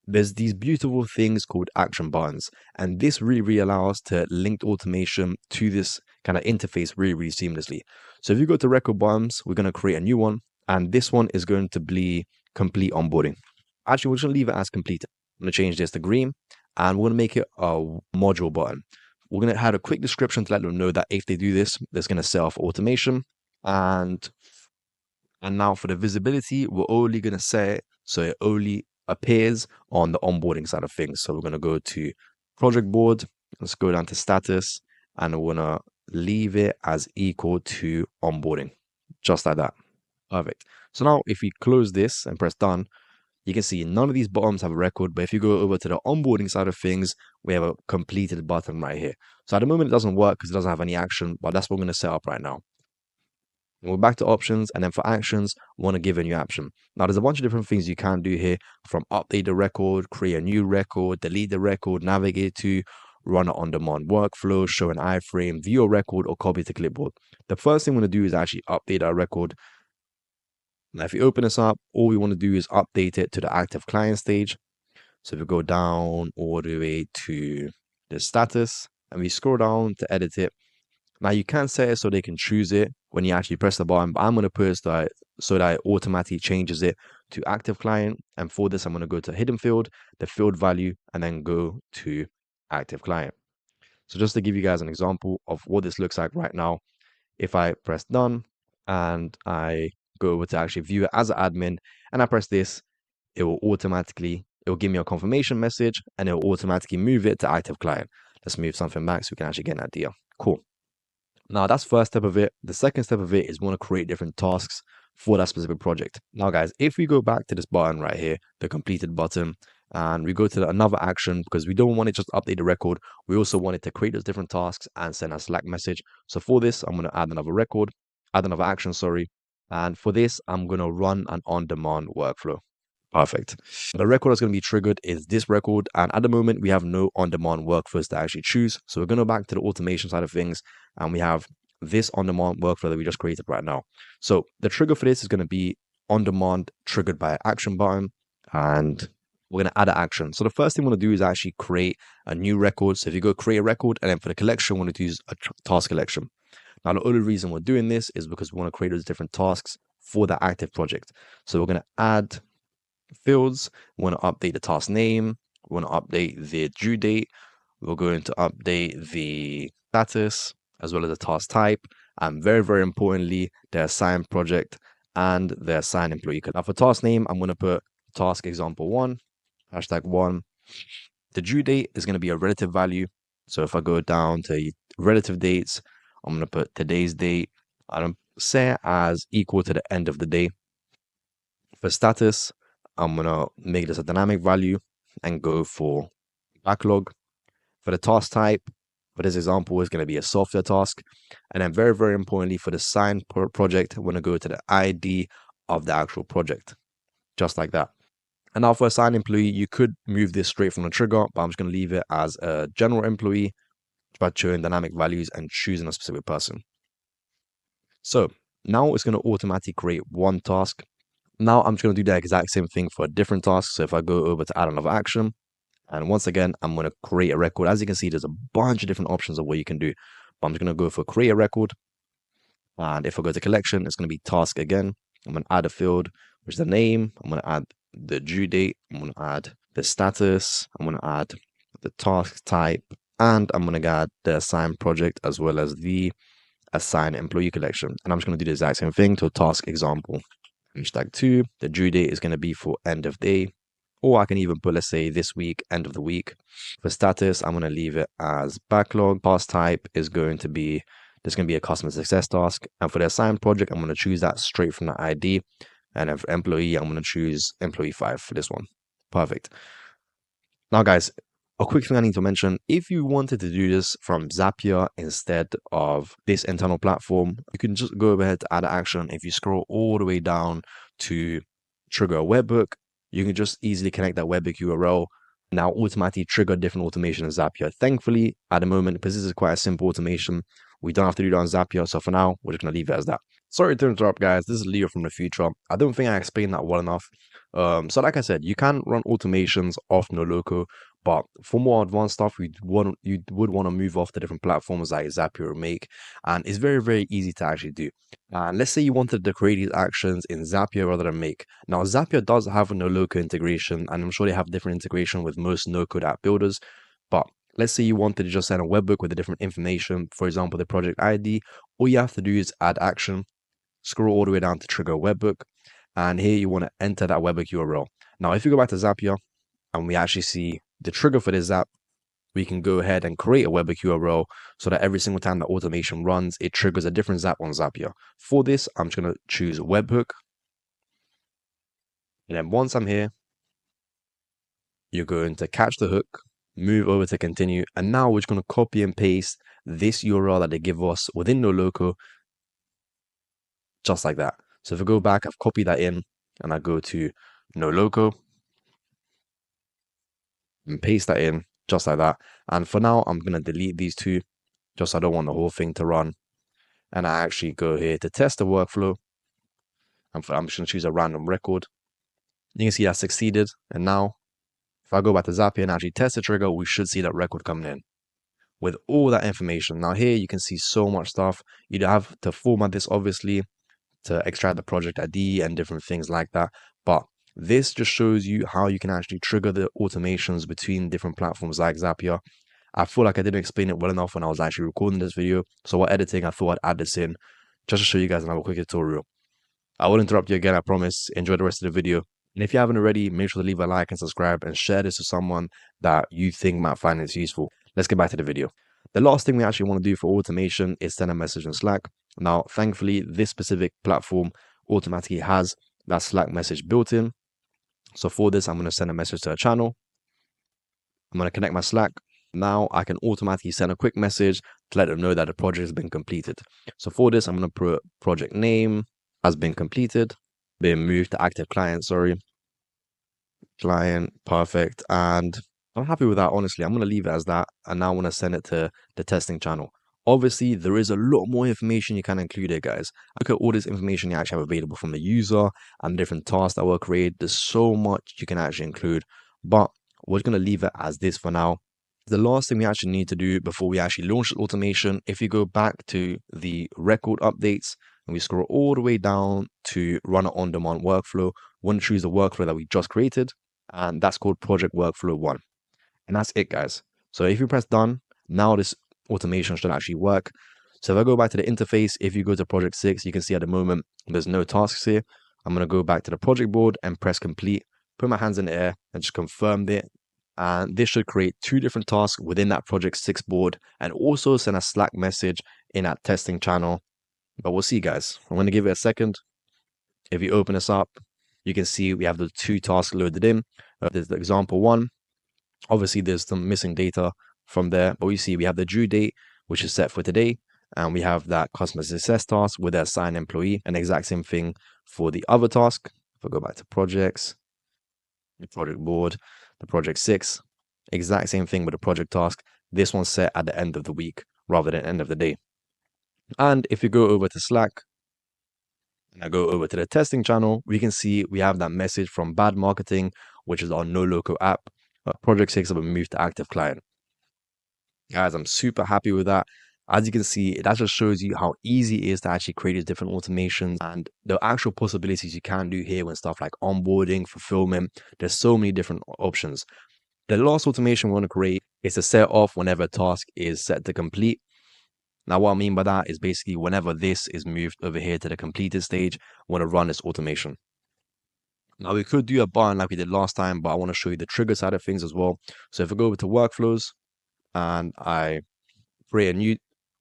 there's these beautiful things called action buttons. And this really allows us to link automation to this kind of interface really seamlessly. So if you go to record buttons, we're going to create a new one. And this one is going to be complete onboarding. Actually, we're just going to leave it as complete. I'm going to change this to green and we're going to make it a module button. We're going to add a quick description to let them know that if they do this, that's going to set off automation. And now for the visibility, we're only going to set it so it only appears on the onboarding side of things. So we're going to go to project board. Let's go down to status and we're going to leave it as equal to onboarding, just like that. Perfect. So now if we close this and press done, you can see none of these buttons have a record, but if you go over to the onboarding side of things, we have a completed button right here. So at the moment it doesn't work because it doesn't have any action, but that's what we're going to set up right now. And we're back to options, and then for actions, we want to give a new action. Now there's a bunch of different things you can do here, from update the record, create a new record, delete the record, navigate to, run an on-demand workflow, show an iframe, view a record, or copy to clipboard. The first thing we're going to do is actually update our record. Now, if you open this up, all we want to do is update it to the active client stage. So if we go down all the way to the status and we scroll down to edit it. Now you can set it so they can choose it when you actually press the button, but I'm going to put it so that it automatically changes it to active client. And for this, I'm going to go to hidden field, the field value, and then go to active client. So just to give you guys an example of what this looks like right now, if I press done and I go over to actually view it as an admin and I press this, it will give me a confirmation message and it will automatically move it to active client. Let's move something back so we can actually get an idea. Cool. Now that's first step of it. The second step of it is we want to create different tasks for that specific project. Now guys, if we go back to this button right here, the completed button, and we go to another action because we don't want it just to update the record. We also want it to create those different tasks and send a Slack message. So for this, I'm going to add another action, sorry. And for this, I'm going to run an on-demand workflow. Perfect. The record that's going to be triggered is this record. And at the moment, we have no on-demand workflows to actually choose. So we're going to go back to the automation side of things. And we have this on-demand workflow that we just created right now. So the trigger for this is going to be on-demand triggered by an action button. And we're going to add an action. So the first thing we want to do is actually create a new record. So if you go create a record, and then for the collection, we want to use a task collection. Now, the only reason we're doing this is because we want to create those different tasks for the active project. So we're going to add fields. We want to update the task name. We want to update the due date. We're going to update the status as well as the task type. And very importantly, the assigned project and the assigned employee. Now for task name, I'm going to put task example 1, #1. The due date is going to be a relative value. So if I go down to relative dates, I'm going to put today's date. I don't set as equal to the end of the day. For status, I'm going to make this a dynamic value and go for backlog. For the task type, for this example, is going to be a software task. And then very importantly, for the signed project, I'm going to go to the ID of the actual project, just like that. And now for a signed employee, you could move this straight from the trigger, but I'm just going to leave it as a general employee by showing dynamic values and choosing a specific person. So now it's going to automatically create one task. Now I'm just going to do the exact same thing for a different task. So if I go over to add another action, and once again, I'm going to create a record. As you can see, there's a bunch of different options of what you can do. But I'm just going to go for create a record. And if I go to collection, it's going to be task again. I'm going to add a field, which is the name. I'm going to add the due date. I'm going to add the status. I'm going to add the task type. And I'm going to add the assigned project as well as the assigned employee collection. And I'm just going to do the exact same thing to task example. #2, the due date is going to be for end of day. Or I can even put, let's say, this week, end of the week. For status, I'm going to leave it as backlog. Task type is going to be there's going to be a customer success task. And for the assigned project, I'm going to choose that straight from the ID. And then for employee, I'm going to choose employee 5 for this one. Perfect. Now, guys, a quick thing I need to mention, if you wanted to do this from Zapier instead of this internal platform, you can just go ahead to add action. If you scroll all the way down to trigger a webhook, you can just easily connect that webhook URL. Now automatically trigger different automation in Zapier. Thankfully, at the moment, because this is quite a simple automation, we don't have to do that on Zapier. So for now, we're just going to leave it as that. Sorry to interrupt, guys. This is Leo from the future. I don't think I explained that well enough. So like I said, you can run automations off NoLoco, but for more advanced stuff, you would want to move off to different platforms like Zapier or Make, and it's very, very easy to actually do. And let's say you wanted to create these actions in Zapier rather than Make. Now, Zapier does have a NoLoco integration, and I'm sure they have different integration with most no-code app builders, but let's say you wanted to just send a webhook with the different information, for example, the project ID, all you have to do is add action, scroll all the way down to trigger a webhook, and here you want to enter that webhook URL. Now, if you go back to Zapier and we actually see the trigger for this app, we can go ahead and create a webhook URL so that every single time the automation runs, it triggers a different Zap on Zapier. For this, I'm just going to choose webhook. And then once I'm here, you're going to catch the hook, move over to continue. And now we're just going to copy and paste this URL that they give us within NoLoco, just like that. So if I go back, I've copied that in and I go to NoLoco and paste that in just like that. And for now, I'm going to delete these two, just so I don't want the whole thing to run. And I actually go here to test the workflow. I'm just going to choose a random record. You can see that succeeded. And now if I go back to Zapier and actually test the trigger, we should see that record coming in with all that information. Now here you can see so much stuff. You have to format this obviously to extract the project ID and different things like that. But this just shows you how you can actually trigger the automations between different platforms like Zapier. I feel like I didn't explain it well enough when I was actually recording this video. So while editing, I thought I'd add this in just to show you guys another quick tutorial. I won't interrupt you again, I promise. Enjoy the rest of the video. And if you haven't already, make sure to leave a like and subscribe and share this with someone that you think might find this useful. Let's get back to the video. The last thing we actually want to do for automation is send a message in Slack. Now, thankfully, this specific platform automatically has that Slack message built in. So for this, I'm going to send a message to a channel. I'm going to connect my Slack. Now I can automatically send a quick message to let them know that the project has been completed. So for this, I'm going to put project name has been completed, been moved to active client, client, perfect. And I'm happy with that, honestly. I'm going to leave it as that. And now I want to send it to the testing channel. Obviously, there is a lot more information you can include here, guys. Look at all this information you actually have available from the user and different tasks that were created. There's so much you can actually include, but we're going to leave it as this for now. The last thing we actually need to do before we actually launch the automation, if you go back to the record updates and we scroll all the way down to run an on-demand workflow, we want to choose the workflow that we just created, and that's called Project Workflow 1. And that's it, guys. So if you press done, now this automation should actually work. So if I go back to the interface, if you go to project 6, you can see at the moment there's no tasks here. I'm going to go back to the project board and press complete, put my hands in the air and just confirm it. And this should create 2 different tasks within that project 6 board and also send a Slack message in that testing channel. But we'll see, guys. I'm going to give it a second. If you open this up, you can see we have the 2 tasks loaded in. There's the example 1. Obviously, there's some missing data from there, but we see we have the due date, which is set for today, and we have that customer success task with the assigned employee, and exact same thing for the other task. If I go back to projects, the project board, the project 6, exact same thing with the project task. This one's set at the end of the week rather than end of the day. And if you go over to Slack, and I go over to the testing channel, we can see we have that message from Bad Marketing, which is our NoLoco app. Project 6 have been moved to active client. Guys, I'm super happy with that. As you can see, that just shows you how easy it is to actually create these different automations and the actual possibilities you can do here when stuff like onboarding, fulfillment. There's so many different options. The last automation we want to create is to set off whenever a task is set to complete. Now, what I mean by that is basically whenever this is moved over here to the completed stage, we want to run this automation. Now, we could do a button like we did last time, but I want to show you the trigger side of things as well. So if I go over to workflows and I create a new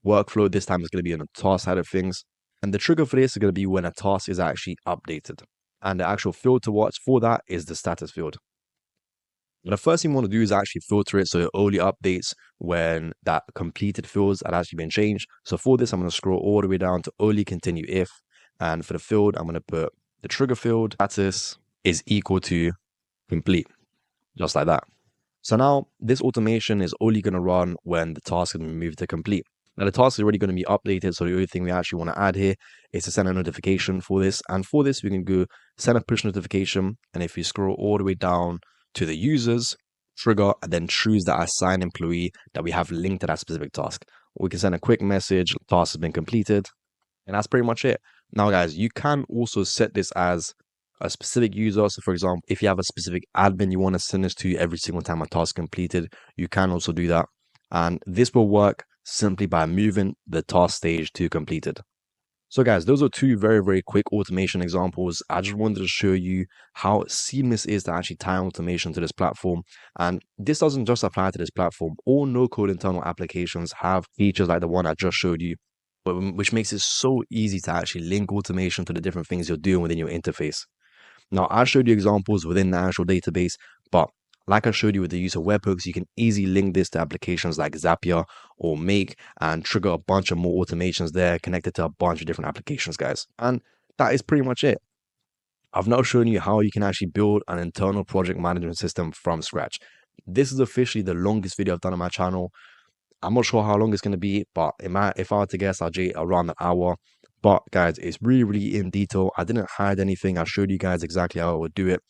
workflow. This time it's going to be on the task side of things. And the trigger for this is going to be when a task is actually updated. And the actual field to watch for that is the status field. And the first thing you want to do is actually filter it so it only updates when that completed fields had actually been changed. So for this, I'm going to scroll all the way down to only continue if. And for the field, I'm going to put the trigger field status is equal to complete, just like that. So now this automation is only going to run when the task has been moved to complete. Now the task is already going to be updated, so the only thing we actually want to add here is to send a notification for this. And for this, we can go send a push notification. And if you scroll all the way down to the users, trigger, and then choose the assigned employee that we have linked to that specific task. We can send a quick message, task has been completed, and that's pretty much it. Now guys, you can also set this as a specific user. So for example, if you have a specific admin you want to send this to every single time a task completed, you can also do that. And this will work simply by moving the task stage to completed. So guys, those are two very, very quick automation examples. I just wanted to show you how seamless it is to actually tie automation to this platform. And this doesn't just apply to this platform. All no-code internal applications have features like the one I just showed you, which makes it so easy to actually link automation to the different things you're doing within your interface. Now, I showed you examples within the actual database, but like I showed you with the use of webhooks, you can easily link this to applications like Zapier or Make and trigger a bunch of more automations there connected to a bunch of different applications, guys. And that is pretty much it. I've now shown you how you can actually build an internal project management system from scratch. This is officially the longest video I've done on my channel. I'm not sure how long it's going to be, but if I were to guess, I'll say around an hour. But guys, it's really, really in detail. I didn't hide anything. I showed you guys exactly how I would do it.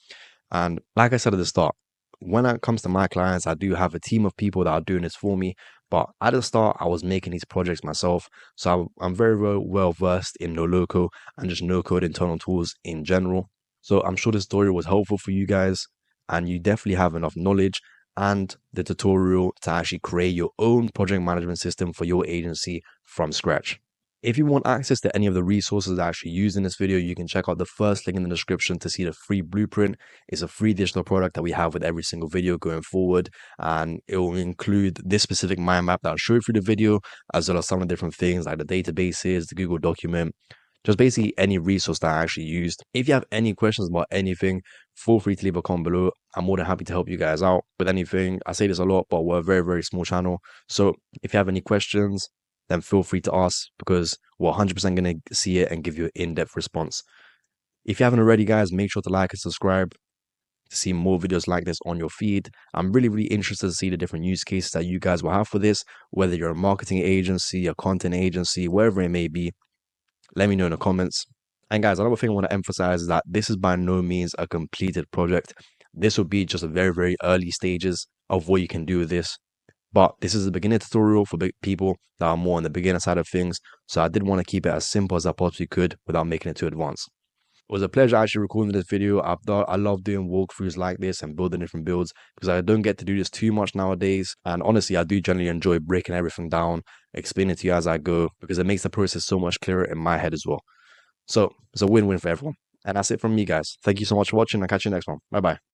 And like I said at the start, when it comes to my clients, I do have a team of people that are doing this for me. But at the start, I was making these projects myself. So I'm very, very well versed in no-loco and just no-code internal tools in general. So I'm sure this story was helpful for you guys. And you definitely have enough knowledge and the tutorial to actually create your own project management system for your agency from scratch. If you want access to any of the resources I actually used in this video, you can check out the first link in the description to see the free blueprint. It's a free digital product that we have with every single video going forward. And it will include this specific mind map that I'll show you through the video, as well as some of the different things like the databases, the Google document, just basically any resource that I actually used. If you have any questions about anything, feel free to leave a comment below. I'm more than happy to help you guys out with anything. I say this a lot, but we're a very, very small channel. So if you have any questions, then feel free to ask because we're 100% going to see it and give you an in-depth response. If you haven't already, guys, make sure to like and subscribe to see more videos like this on your feed. I'm really, really interested to see the different use cases that you guys will have for this, whether you're a marketing agency, a content agency, wherever it may be. Let me know in the comments. And guys, another thing I want to emphasize is that this is by no means a completed project. This will be just a very, very early stages of what you can do with this. But this is a beginner tutorial for people that are more on the beginner side of things. So I did want to keep it as simple as I possibly could without making it too advanced. It was a pleasure actually recording this video. I love doing walkthroughs like this and building different builds because I don't get to do this too much nowadays. And honestly, I do generally enjoy breaking everything down, explaining it to you as I go because it makes the process so much clearer in my head as well. So it's a win-win for everyone. And that's it from me, guys. Thank you so much for watching. I'll catch you next one. Bye-bye.